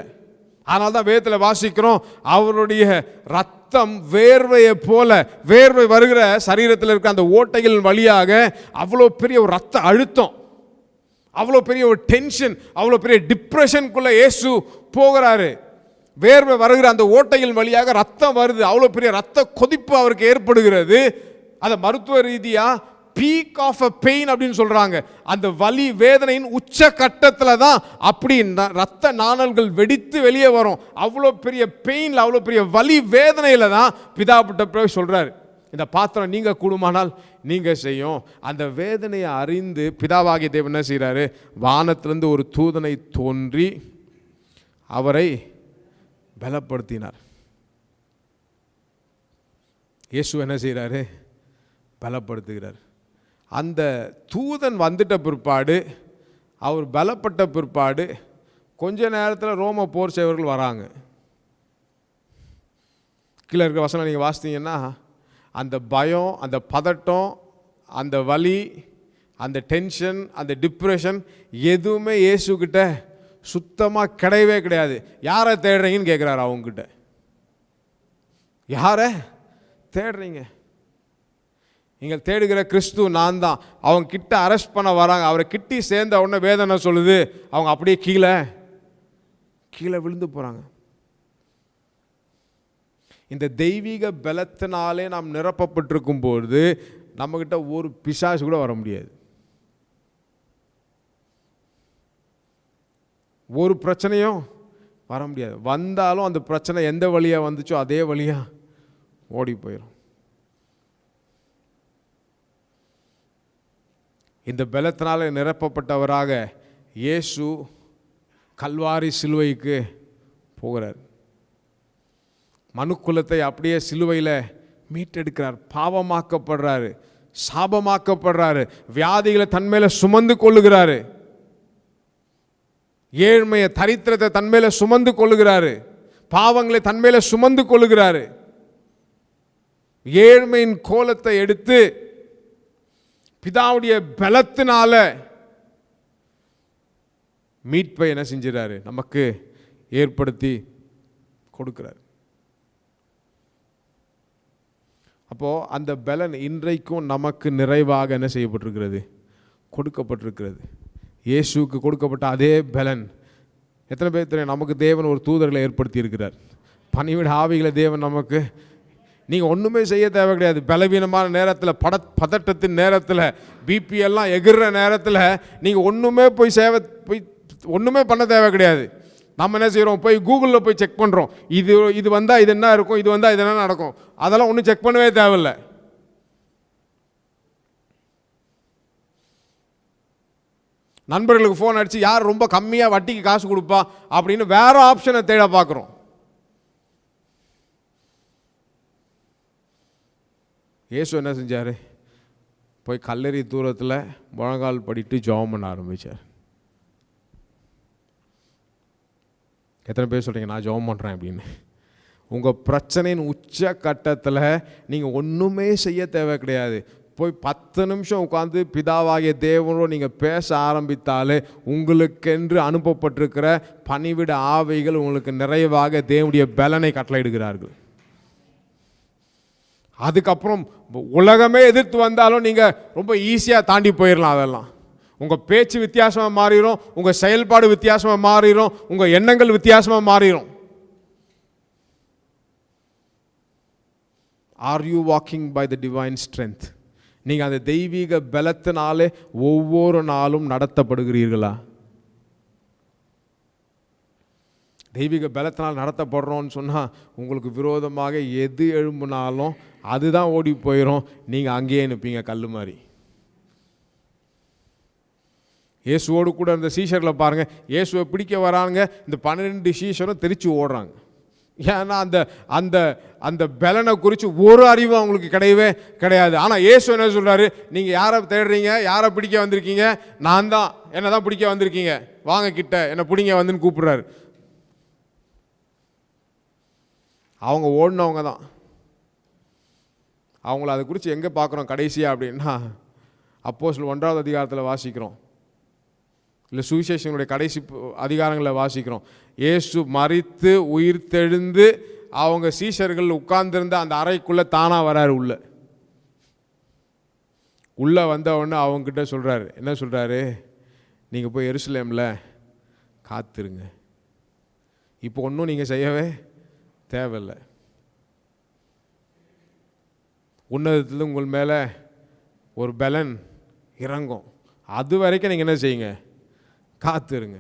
S1: ஆனால் தான் வேதத்தில் வாசிக்கிறோம், அவருடைய ரத்தம் வேர்வையை போல, வேர்வை வருகிற சரீரத்தில் இருக்கிற அந்த ஓட்டைகள் வழியாக அவ்வளோ பெரிய ஒரு ரத்த அழுத்தம், அவ்வளோ பெரிய ஒரு டென்ஷன், அவ்வளோ பெரிய டிப்ரெஷனுக்குள்ள இயேசு போகிறாரு. வேர்வை வருகிற அந்த ஓட்டைகள் வழியாக ரத்தம் வருது, அவ்வளோ பெரிய ரத்த கொதிப்பு அவருக்கு ஏற்படுகிறது. அதை மருத்துவ ரீதியா பீக் ஆஃப் அ பெயின் அப்படின்னு சொல்றாங்க. அந்த வலி வேதனையின் உச்ச கட்டத்தில் தான் அப்படி ரத்த நாணல்கள் வெடித்து வெளியே வரும். அவ்வளோ பெரிய பெயின்ல, அவ்வளோ பெரிய வலி வேதனையில தான் பிதாப்பட்ட சொல்றாரு, இந்த பாத்திரம் நீங்க கூடுமானால் நீங்க செய்யும். அந்த வேதனையை அறிந்து பிதாவாகிய தேவன் என்ன செய்யறாரு? வானத்திலிருந்து ஒரு தூதனை தோன்றி அவரை பலப்படுத்தினார். இயேசு என்ன செய்யறாரு? பலப்படுத்துகிறார். அந்த தூதன் வந்துட்ட பிற்பாடு, அவர் பலப்பட்ட பிற்பாடு கொஞ்ச நேரத்தில் ரோம போர் சேவர்கள் வராங்க. கீழே இருக்கிற வசனம் நீங்கள் வாசித்தீங்கன்னா, அந்த பயம், அந்த பதட்டம், அந்த வலி, அந்த டென்ஷன், அந்த டிப்ரெஷன் எதுவுமே இயேசுக்கிட்ட சுத்தமாக கிடையவே கிடையாது. யாரை தேடுறீங்கன்னு கேட்குறாரு அவங்ககிட்ட. யாரை தேடுறீங்க? நீங்கள் தேடுகிற கிறிஸ்து நான் தான். அவங்க கிட்ட அரெஸ்ட் பண்ண வராங்க. அவரை கிட்டி சேர்ந்த உடனே வேதனை சொல்லுது, அவங்க அப்படியே கீழே விழுந்து போகிறாங்க. இந்த தெய்வீக பலத்தினாலே நாம் நிரப்பப்பட்டிருக்கும் போது நம்மகிட்ட ஒரு பிசாசு கூட வர முடியாது. ஒரு பிரச்சனையும் வர முடியாது. வந்தாலும் அந்த பிரச்சனை எந்த வழியாக வந்துச்சோ அதே வழியாக ஓடி போயிடும். இந்த பலத்தினால நிரப்பப்பட்டவராக இயேசு கல்வாரி சிலுவைக்கு போகிறார். மனுக்குலத்தை அப்படியே சிலுவையில் மீட்டெடுக்கிறார். பாவமாக்கப்படுறாரு, சாபமாக்கப்படுறாரு, வியாதிகளை தன்மேல சுமந்து கொள்ளுகிறாரு, ஏழ்மையை தரித்திரத்தை தன்மேல சுமந்து கொள்ளுகிறாரு, பாவங்களை தன்மேல சுமந்து கொள்ளுகிறாரு. ஏழ்மையின் கோலத்தை எடுத்து பிதாவுடைய பலத்தினால மீட்பை என்ன செஞ்சிறாரு? நமக்கு ஏற்படுத்தி கொடுக்கிறார். அப்போ அந்த பலன் இன்றைக்கும் நமக்கு நிறைவாக என்ன செய்யப்பட்டிருக்கிறது? கொடுக்கப்பட்டிருக்கிறது. இயேசுக்கு கொடுக்கப்பட்ட அதே பலன் எத்தனை பேர் தெரியும்? நமக்கு தேவன் ஒரு தூதர்களை ஏற்படுத்தி இருக்கிறார். பணிவிட ஆவிகளை தேவன் நமக்கு, நீங்கள் ஒன்றுமே செய்ய தேவை கிடையாது. பலவீனமான நேரத்தில், பதட்டத்தின் நேரத்தில், பிபி எல்லாம் எகிற நேரத்தில் நீங்கள் ஒன்றுமே போய் ஒன்றுமே பண்ண தேவை கிடையாது. நம்ம என்ன செய்கிறோம்? போய் கூகுளில் போய் செக் பண்ணுறோம், இது வந்தால் இது என்ன இருக்கும், இது வந்தால் இது என்ன நடக்கும். அதெல்லாம் ஒன்றும் செக் பண்ணவே தேவையில்லை. நண்பர்களுக்கு ஃபோன் அடித்து யார் ரொம்ப கம்மியாக வட்டிக்கு காசு கொடுப்பா அப்படின்னு வேற ஆப்ஷனை தேட பார்க்குறோம். இயேசு என்ன செஞ்சார்? போய் கல்லறி தூரத்தில் முழங்கால் படிட்டு ஜெபம் பண்ண ஆரம்பித்தார். எத்தனை பேர் சொல்கிறீங்க நான் ஜெபம் பண்ணுறேன் அப்படின்னு? உங்கள் பிரச்சனையின் உச்ச கட்டத்தில் நீங்கள் ஒன்றுமே செய்ய தேவை கிடையாது. போய் 10 நிமிஷம் உட்காந்து பிதாவாகிய தேவனோடு நீங்கள் பேச ஆரம்பித்தாலே உங்களுக்கென்று அனுப்பப்பட்டிருக்கிற பணிவிட ஆவிகள் உங்களுக்கு நிறைவாக தேவனுடைய பலனை கட்டளையிடுகிறார்கள். அதுக்கப்புறம் உலகமே எதிர்த்து வந்தாலும் நீங்கள் ரொம்ப ஈஸியாக தாண்டி போயிடலாம். அதெல்லாம் உங்கள் பேச்சு வித்தியாசமாக மாறிடும், உங்கள் செயல்பாடு வித்தியாசமாக மாறிடும், உங்கள் எண்ணங்கள் வித்தியாசமாக மாறிடும். Are you walking by the divine strength? நீங்கள் அந்த தெய்வீக பலத்தினாலே ஒவ்வொரு நாளும் நடத்தப்படுகிறீர்களா? தெய்வீக பலத்தினால் நடத்தப்படுறோன்னு சொன்னால் உங்களுக்கு விரோதமாக எது எழும்புனாலும் அதுதான் ஓடி போயிடும், நீங்கள் அங்கேயே நிற்பீங்க கல் மாதிரி. இயேசுவோடு கூட இருந்த சீஷர்களை பாருங்கள், இயேசுவை பிடிக்க வராங்க, இந்த 12 சீஷரும் தெரிச்சு ஓடுறாங்க. ஏன்னா அந்த அந்த அந்த பலனை குறித்து ஒரு அறிவும் அவங்களுக்கு கிடையவே கிடையாது. ஆனால் இயேசு என்ன சொல்கிறாரு, நீங்கள் யாரை தேடுறீங்க, யாரை பிடிக்க வந்திருக்கீங்க, நான் தான், என்னை தான் பிடிக்க வந்திருக்கீங்க, வாங்க கிட்ட என்னை பிடிங்க வந்துன்னு கூப்பிடுறாரு. அவங்க ஓடினவங்க தான். அவங்கள அதை குறித்து எங்கே பார்க்குறோம் கடைசியாக அப்படின்னா, அப்போஸ்தலர் 1ஆவது அதிகாரத்தில் வாசிக்கிறோம், இல்லை சுவிசேஷங்களுடைய கடைசி அதிகாரங்களில் வாசிக்கிறோம். இயேசு மரித்து உயிர் தெழுந்து அவங்க சீஷர்கள் உட்கார்ந்திருந்த அந்த அறைக்குள்ளே தானாக வராரு. உள்ளே வந்த உடனே அவங்ககிட்ட சொல்கிறாரு, என்ன சொல்கிறாரு, நீங்கள் போய் எருசலேமில் காத்துருங்க, இப்போ ஒன்றும் நீங்கள் செய்யவே தேவையில்லை, உன்னதத்தில் உங்கள் மேலே ஒரு பலன் இறங்கும், அது வரைக்கும் நீங்கள் என்ன செய்யுங்க, காத்துருங்க.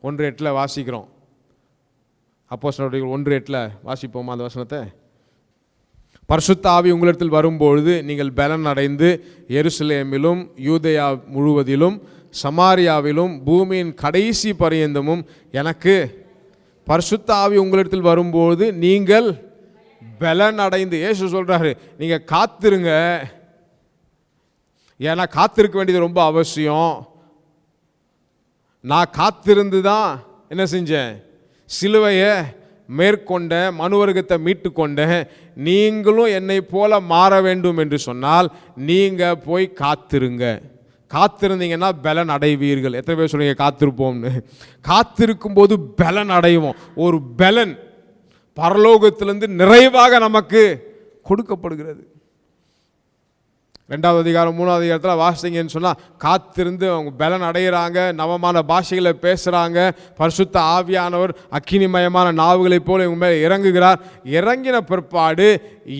S1: 1:8 வாசிக்கிறோம். அப்போஸ்தலர் 1:8 வாசிப்போமா அந்த வசனத்தை? பரிசுத்த ஆவி உங்களிடத்தில் வரும்பொழுது நீங்கள் பலன் அடைந்து எருசலேமிலும் யூதேயா முழுவதிலும் சமாரியாவிலும் பூமியின் கடைசி பரியந்தமும் எனக்கு, பரிசுத்த ஆவி உங்களிடத்தில் வரும்போது நீங்கள் பலன் அடைந்து, இயேசு சொல்றாரு நீங்க காத்துருங்க, ஏன்னா காத்திருக்க வேண்டியது ரொம்ப அவசியம். நான் காத்திருந்து தான் என்ன செஞ்சேன், சிலுவையை மேற்கொண்ட, மனுவர்க்கத்தை மீட்டு கொண்டேன். நீங்களும் என்னை போல மாற வேண்டும் என்று சொன்னால் நீங்கள் போய் காத்திருங்க. காத்திருந்தீங்கன்னா பலன் அடைவீர்கள். எத்தனை பேர் சொல்லுங்க காத்திருப்போம்னு? காத்திருக்கும் போது பலன் அடைவோம். ஒரு பலன் பரலோகத்திலிருந்து நிறைவாக நமக்கு கொடுக்கப்படுகிறது. 2ஆவது அதிகாரம் 3ஆவது அதிகாரத்தில் வாசிங்கன்னு சொன்னால், காத்திருந்து அவங்க பலன் அடைகிறாங்க, நவமான பாஷைகளை பேசுகிறாங்க, பரிசுத்த ஆவியானவர் அக்கினிமயமான நாவுகளைப் போல இவங்க மேலே இறங்குகிறார். இறங்கின பிற்பாடு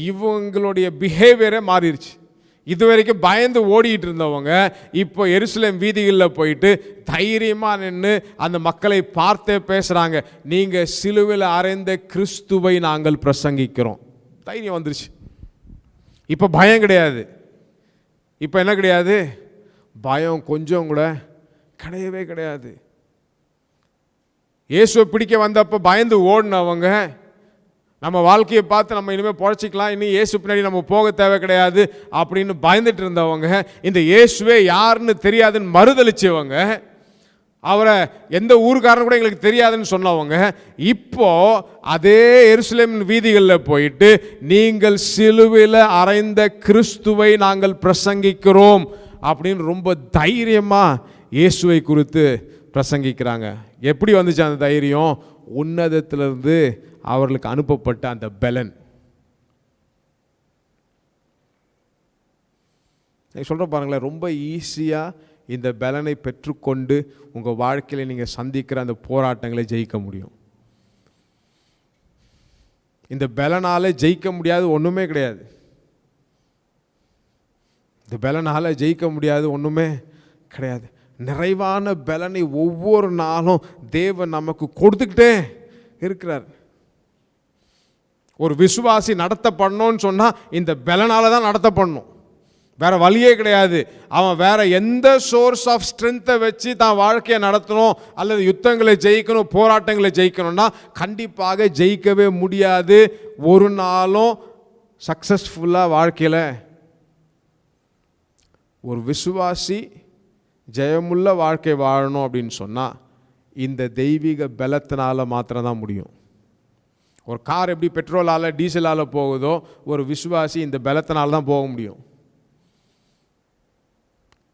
S1: இவங்களுடைய பிஹேவியரே மாறிடுச்சு. இதுவரைக்கும் பயந்து ஓடிட்டு இருந்தவங்க இப்போ எருசலேம் வீதிகளில் போயிட்டு தைரியமாக நின்று அந்த மக்களை பார்த்தே பேசுகிறாங்க, நீங்கள் சிலுவையில் அறைந்த கிறிஸ்துவை நாங்கள் பிரசங்கிக்கிறோம். தைரியம் வந்துருச்சு. இப்போ பயம் கிடையாது. இப்போ என்ன கிடையாது, பயம் கொஞ்சம் கூட கிடையவே கிடையாது. இயேசுவை பிடிக்க வந்தப்போ பயந்து ஓடினவங்க, நம்ம வாழ்க்கையை பார்த்து நம்ம இனிமேல் பொழைச்சிக்கலாம், இன்னும் இயேசு பின்னாடி நம்ம போக தேவை கிடையாது அப்படின்னு பயந்துட்டு இருந்தவங்க, இந்த இயேசுவே யாருன்னு தெரியாதுன்னு மறுதளிச்சவங்க, அவரை எந்த ஊருக்காரன்னு கூட எங்களுக்கு தெரியாதுன்னு சொன்னவங்க, இப்போ அதே எருசலேம் வீதிகளில் போயிட்டு நீங்கள் சிலுவையில் அறைந்த கிறிஸ்துவை நாங்கள் பிரசங்கிக்கிறோம் அப்படின்னு ரொம்ப தைரியமாக இயேசுவை குறித்து பிரசங்கிக்கிறாங்க. எப்படி வந்துச்சு அந்த தைரியம்? உன்னதத்திலிருந்து அவர்களுக்கு அனுப்பப்பட்ட அந்த பலன். சொல்கிற பாருங்களேன், ரொம்ப ஈஸியாக இந்த பலனை பெற்றுக்கொண்டு உங்கள் வாழ்க்கையில் நீங்கள் சந்திக்கிற அந்த போராட்டங்களை ஜெயிக்க முடியும். இந்த பலனால் ஜெயிக்க முடியாது ஒன்றுமே கிடையாது. இந்த பலனால் ஜெயிக்க முடியாது ஒன்றுமே கிடையாது. நிறைவான பலனை ஒவ்வொரு நாளும் தேவன் நமக்கு கொடுத்துக்கிட்டே இருக்கிறார். ஒரு விசுவாசி நடத்தப்படணும்னு சொன்னால் இந்த பலனால் தான் நடத்தப்படணும், வேற வழியே கிடையாது. அவன் வேற எந்த சோர்ஸ் ஆஃப் ஸ்ட்ரென்த்தை வச்சு தான் வாழ்க்கையை நடத்தணும் அல்லது யுத்தங்களை ஜெயிக்கணும், போராட்டங்களை ஜெயிக்கணும்னா கண்டிப்பாக ஜெயிக்கவே முடியாது. ஒரு நாளும் சக்சஸ்ஃபுல்லாக வாழ்க்கையில் ஒரு விசுவாசி ஜெயமுள்ள வாழ்க்கை வாழணும் அப்படின்னு சொன்னால் இந்த தெய்வீக பலத்தினால மாத்திரம்தான் முடியும். ஒரு கார் எப்படி பெட்ரோலால் டீசலால் போகுதோ, ஒரு விசுவாசி இந்த பலத்தினால தான் போக முடியும்.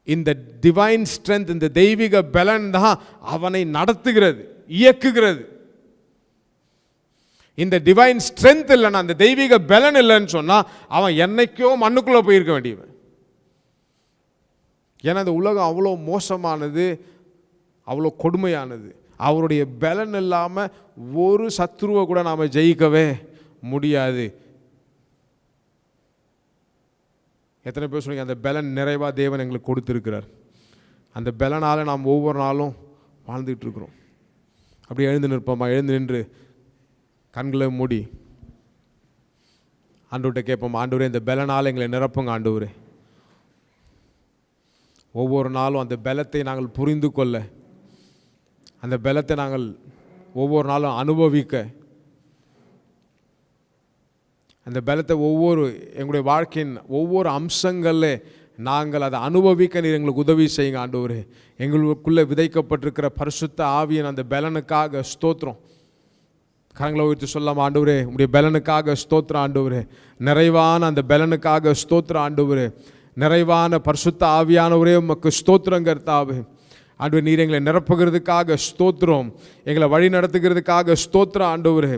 S1: இந்த டிவைன் ஸ்ட்ரென்த், இந்த தெய்வீக பலன் தான் அவனை நடத்துகிறது, இயக்குகிறது. இந்த டிவைன் ஸ்ட்ரென்த் இல்லைன்னா, அந்த தெய்வீக பலன் இல்லைன்னு சொன்னால் அவன் என்னைக்கோ மண்ணுக்குள்ளே போயிருக்க வேண்டியவன். ஏன்னா இந்த உலகம் அவ்வளோ மோசமானது, அவ்வளோ கொடுமையானது. அவருடைய பலன் இல்லாமல் ஒரு சத்ருவை கூட நாம் ஜெயிக்கவே முடியாது. எத்தனை பேர் சொன்னீங்க அந்த பலன் நிறைவாக தேவன் எங்களுக்கு கொடுத்துருக்கிறார். அந்த பலனால் நாம் ஒவ்வொரு நாளும் வாழ்ந்துட்டு இருக்கிறோம். அப்படி எழுந்து நிற்போமா? எழுந்து நின்று கண்களை மூடி ஆண்டவர்கிட்ட கேட்போம், ஆண்டவரே இந்த பலனால் எங்களை நிரப்புங்க ஆண்டவரே. ஒவ்வொரு நாளும் அந்த பலத்தை நாங்கள் புரிந்து கொள்ள, அந்த பலத்தை நாங்கள் ஒவ்வொரு நாளும் அனுபவிக்க, அந்த பலத்தை எங்களுடைய வாழ்க்கையின் ஒவ்வொரு அம்சங்களில் நாங்கள் அதை அனுபவிக்க நீர் எங்களுக்கு உதவி செய்யுங்க ஆண்டவரே. எங்களுக்குள்ளே விதைக்கப்பட்டிருக்கிற பரிசுத்த ஆவியின் அந்த பலனுக்காக ஸ்தோத்திரம். கரங்களை உயர்த்தி சொல்லாம, ஆண்டவரே உங்களுடைய பலனுக்காக ஸ்தோத்திரம் ஆண்டவரே, நிறைவான அந்த பலனுக்காக ஸ்தோத்திரம் ஆண்டவரே, நிறைவான பரிசுத்த ஆவியானவரே உமக்கு ஸ்தோத்திரம் கர்த்தாவே. ஆண்டவரே நீர் எங்களை நிரப்புகிறதுக்காக ஸ்தோத்திரம், எங்களை வழி நடத்துகிறதுக்காக ஸ்தோத்திரம் ஆண்டவரே.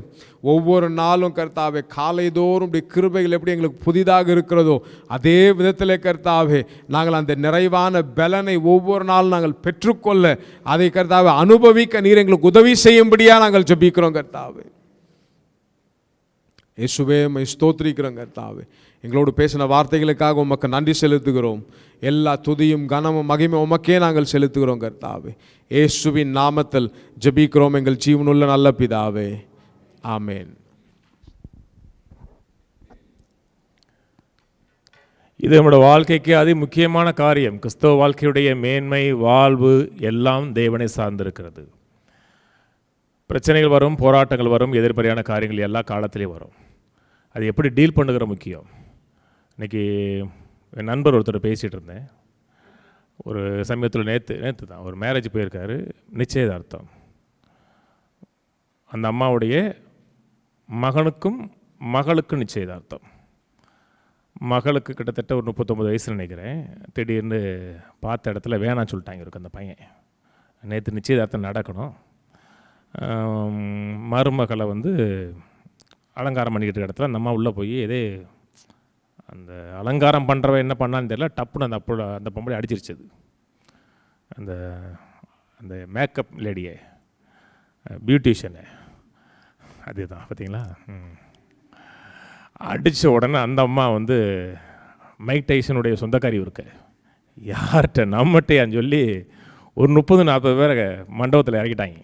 S1: ஒவ்வொரு நாளும் கர்த்தாவே காலைதோறும் இப்படி கிருபைகள் எப்படி எங்களுக்கு புதிதாக இருக்கிறதோ அதே விதத்தில் கர்த்தாவே நாங்கள் அந்த நிறைவான பலனை ஒவ்வொரு நாளும் நாங்கள் பெற்றுக்கொள்ள, அதை கர்த்தாவே அனுபவிக்க நீர் எங்களுக்கு உதவி செய்யும்படியாக நாங்கள் ஜெபிக்கிறோம் கர்த்தாவே. இயேசுவே உம்மை ஸ்தோத்திரிக்கிறோம் கர்த்தாவே. எங்களோடு பேசின வார்த்தைகளுக்காக உமக்கு நன்றி செலுத்துகிறோம். எல்லா துதியும் கனமும் மகிமை உமக்கே நாங்கள் செலுத்துகிறோம் கர்த்தாவே. இயேசுவின் நாமத்தில் ஜெபிக்கிறோம் எங்கள் ஜீவனுள்ள நல்ல பிதாவே, ஆமேன்.
S2: இது நம்முடைய வாழ்க்கைக்கு அதி முக்கியமான காரியம். கிறிஸ்தவ வாழ்க்கையுடைய மேன்மை, வாழ்வு எல்லாம் தேவனை சார்ந்திருக்கிறது. பிரச்சனைகள் வரும், போராட்டங்கள் வரும், எதிர்மறையான காரியங்கள் எல்லா காலத்திலையும் வரும். அது எப்படி டீல் பண்ணுகிற முக்கியம். இன்றைக்கி என் நண்பர் ஒருத்தர் பேசிகிட்டு இருந்தேன். ஒரு சமயத்தில் நேற்று தான் ஒரு மேரேஜ் போயிருக்காரு, நிச்சயதார்த்தம். அந்த அம்மாவுடைய மகனுக்கும் மகளுக்கும் நிச்சயதார்த்தம். மகளுக்கு கிட்டத்தட்ட ஒரு 39 வயசு நினைக்கிறேன். திடீர்னு பார்த்த இடத்துல வேணான்னு சொல்லிட்டாங்க இருக்கு அந்த பையன். நேற்று நிச்சயதார்த்தம் நடக்கணும். மருமகளை அலங்காரம் பண்ணிக்கிட்டு இருக்க இடத்துல நம்ம உள்ளே போய் அந்த அலங்காரம் பண்ணுறவன் என்ன பண்ணான்னு தெரியல, டப்புன்னு அந்த பொம்பளை அடிச்சிருச்சது. அந்த அந்த மேக்கப் லேடியை, பியூட்டிஷியனை, அதுதான் பார்த்தீங்களா, அடித்த உடனே அந்த அம்மா மைக் டைசனுடைய சொந்தக்காரி இருக்கு, யார்கிட்ட நம்மகிட்டையான்னு சொல்லி ஒரு 30-40 பேரை மண்டபத்தில் இறக்கிட்டாங்க.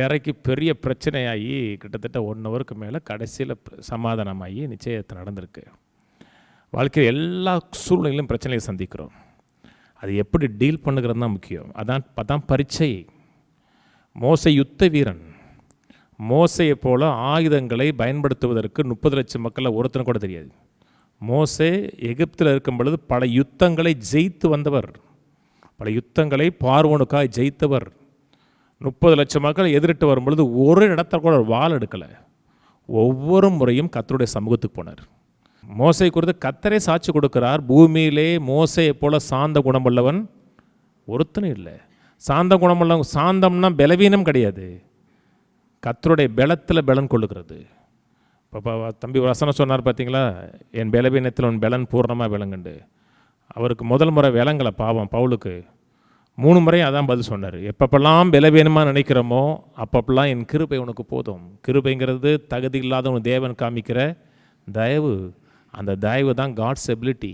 S2: இறக்கி பெரிய பிரச்சனையாகி கிட்டத்தட்ட 1 ஹவருக்கு மேலே கடைசியில் சமாதானமாகி நிச்சயத்தை நடந்திருக்கு. வாழ்க்கையில் எல்லா சூழ்நிலையிலும் பிரச்சனையை சந்திக்கிறோம். அது எப்படி டீல் பண்ணுகிறது தான் முக்கியம். அதான் பரீட்சை. மோசே யுத்த வீரன். மோசையை போல் ஆயுதங்களை பயன்படுத்துவதற்கு 30 லட்சம் மக்களில் ஒருத்தனை கூட தெரியாது. மோசே எகிப்தில் இருக்கும் பொழுது பல யுத்தங்களை ஜெயித்து வந்தவர், பல யுத்தங்களை பார்வோனுக்காக ஜெயித்தவர். 30 லட்சம் மக்கள் எதிரிட்டு வரும்பொழுது ஒரு இடத்துல கூட வாள் எடுக்கலை. ஒவ்வொரு முறையும் கர்த்தருடைய சமூகத்துக்கு போனார். மோசை குறித்து கர்த்தரே சாட்சி கொடுக்கிறார், பூமியிலே மோசையை போல சாந்த குணமுள்ளவன் ஒருத்தனும் இல்லை. சாந்த குணமுள்ளவன், சாந்தம்னா பலவீனம் கிடையாது, கர்த்தருடைய பலத்தில் பலன் கொள்ளுகிறது. இப்போ தம்பி வசனம் சொன்னார் பார்த்தீங்களா, என் பலவீனத்தில் உன் பலன் பூர்ணமாக விளங்குண்டு. அவருக்கு முதல் முறை விளங்கலை பாவம் பவுலுக்கு. 3 முறை அதான் பதில் சொன்னார். எப்பப்பெல்லாம் பலவீனமாக நினைக்கிறோமோ அப்பப்பெல்லாம் என் கிருபை உனக்கு போதும். கிருபைங்கிறது தகுதி இல்லாத உன் தேவன் காமிக்கிற தயவு. அந்த தயவு தான் காட்ஸ் எபிலிட்டி.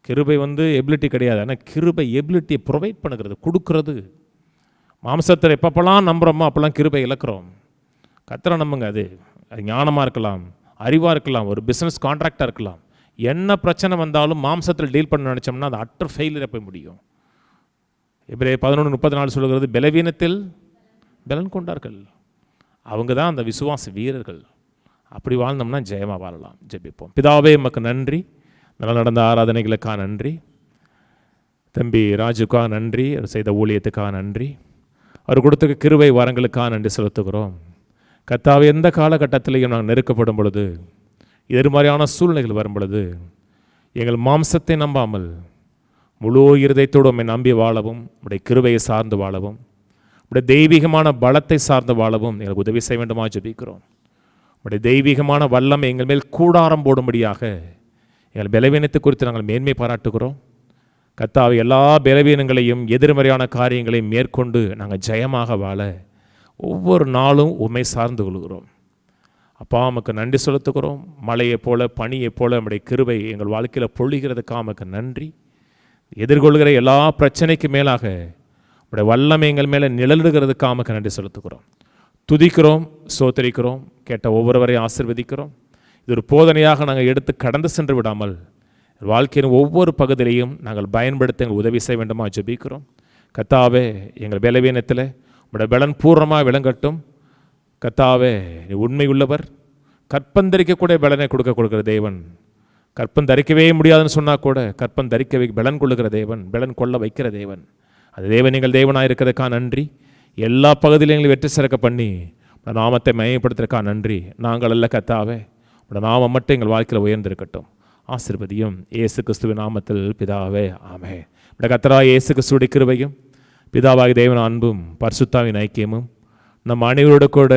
S2: கிருபை எபிலிட்டி கிடையாது, ஆனால் கிருபை எபிலிட்டியை ப்ரொவைட் பண்ணுகிறது, கொடுக்கறது. மாம்சத்தில் எப்பப்பெல்லாம் நம்புகிறோமோ அப்போல்லாம் கிருபை இழக்கிறோம். கர்த்தரை நம்புங்க. அது ஞானமாக இருக்கலாம், அறிவாக இருக்கலாம், ஒரு பிஸ்னஸ் கான்ட்ராக்டாக இருக்கலாம். என்ன பிரச்சனை வந்தாலும் மாம்சத்தில் டீல் பண்ண நினச்சோம்னா அது அட்டர் ஃபெயிலியராக போய் முடியும். எபிரேயர் 11:34 சொல்கிறது, பலவீனத்தில் பலன் கொண்டார்கள். அவங்க தான் அந்த விசுவாச வீரர்கள். அப்படி வாழ்ந்தோம்னா ஜெயமாக வாழலாம். ஜெபிப்போம். பிதாவே உமக்கு நன்றி, நல்லா நடந்த ஆராதனைகளுக்காக நன்றி, தம்பி ராஜுக்காக நன்றி, அவர் செய்த ஊழியத்துக்காக நன்றி, அவர் கொடுத்த கிருபை வரங்களுக்காக நன்றி செலுத்துகிறோம். கர்த்தாவே, எந்த காலகட்டத்திலையும் நாங்கள் நெருக்கப்படும் பொழுது, எதிர்மறையான சூழ்நிலைகள் வரும் பொழுது, எங்கள் மாம்சத்தை நம்பாமல் முழு இருதயத்தோடு உம்மை நம்பி வாழவும், உடைய கிருபையை சார்ந்து வாழவும், உடைய தெய்வீகமான பலத்தை சார்ந்து வாழவும் எங்களுக்கு உதவி செய்ய வேண்டுமா ஜெபிக்கிறோம். உடைய தெய்வீகமான வல்லமை எங்கள் மேல் கூடாரம் போடும்படியாக எங்கள் பலவீனத்தை குறித்து நாங்கள் மேன்மை பாராட்டுகிறோம். கர்த்தாவே, எல்லா பலவீனங்களையும் எதிர்மறையான காரியங்களையும் மேற்கொண்டு நாங்கள் ஜெயமாக வாழ ஒவ்வொரு நாளும் உம்மை சார்ந்து கொள்கிறோம். அப்பா, உமக்கு நன்றி செலுத்துகிறோம். மழையைப் போல பனியைப் போல நம்முடைய கிருபை எங்கள் வாழ்க்கையில் பொழிகிறதுக்காக உமக்கு நன்றி. எதிர்கொள்கிற எல்லா பிரச்சனைக்கு மேலாக உடைய வல்லமை எங்கள் மேலே நிழலிடுகிறதுக்காக நன்றி செலுத்துகிறோம். துதிக்கிறோம், சோத்தரிக்கிறோம். கேட்ட ஒவ்வொருவரையும் ஆசீர்வதிக்கிறோம். இது ஒரு போதனையாக நாங்கள் எடுத்து கடந்து சென்று விடாமல் வாழ்க்கையின் ஒவ்வொரு பகுதியிலையும் நாங்கள் பயன்படுத்த எங்கள் உதவி செய்ய வேண்டுமா ஜெபிக்கிறோம். கர்த்தாவே, எங்கள் பலவீனத்தில் உடைய பலன் பூர்ணமாக விளங்கட்டும். கர்த்தாவே, நீ உண்மை உள்ளவர். கற்பந்தரிக்கக்கூடிய பலனை கொடுக்கிற தேவன். கற்பந்தரிக்கவே முடியாதுன்னு சொன்னால் கூட கற்பந்தரிக்க பலன் கொள்ளுகிற தேவன், பலன் கொள்ள வைக்கிற தேவன். அது தேவன் எங்கள் தேவனாக இருக்கிறதுக்காக நன்றி. எல்லா பகுதியிலும் எங்களை வெற்றி சிறக்க பண்ணி உடைய நாமத்தை மையப்படுத்துறதுக்காக நன்றி. நாங்கள் அல்ல கர்த்தாவே, உடைய நாமம் மட்டும் எங்கள் வாழ்க்கையில் உயர்ந்திருக்கட்டும். ஆசீர்வதியும் இயேசு கிறிஸ்துவின் நாமத்தில் பிதாவே, ஆமென். உடைய கர்த்தராகிய இயேசு கிறிஸ்துவின் கிருபையும் பிதாவாகிய தேவன் அன்பும் பரிசுத்தாவின் ஐக்கியமும் நம் அனைவரோடு கூட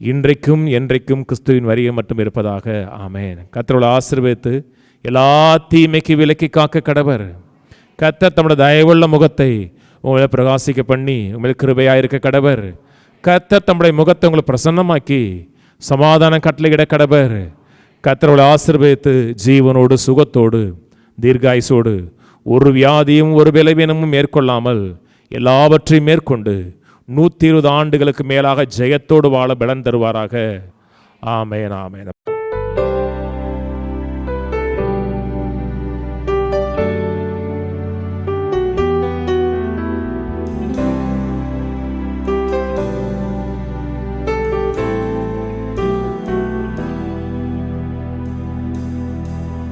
S2: இன்றைக்கும் என்றைக்கும் கிறிஸ்துவின் வரியை மட்டும் இருப்பதாக. ஆமென். கர்த்தரோடு ஆசீர்வதித்து எல்லா தீமைக்கு விலக்கி காக்க கடவர். கர்த்தர் தம்முடைய தயவுள்ள முகத்தை உங்களை பிரகாசிக்க பண்ணி உங்களுக்கு கிருபையாக இருக்க கடவர். கர்த்தர் தம்முடைய முகத்தை உங்களை பிரசன்னமாக்கி சமாதானம் கட்டளையிட கடவர். கர்த்தரோடு ஆசீர்வதித்து ஜீவனோடு சுகத்தோடு தீர்காயுசோடு ஒரு வியாதியும் ஒரு பலவீனமும் மேற்கொள்ளாமல் எல்லாவற்றையும் மேற்கொண்டு 120 ஆண்டுகளுக்கு மேலாக ஜெயத்தோடு வாழ பலன் தருவாராக. ஆமென், ஆமென்.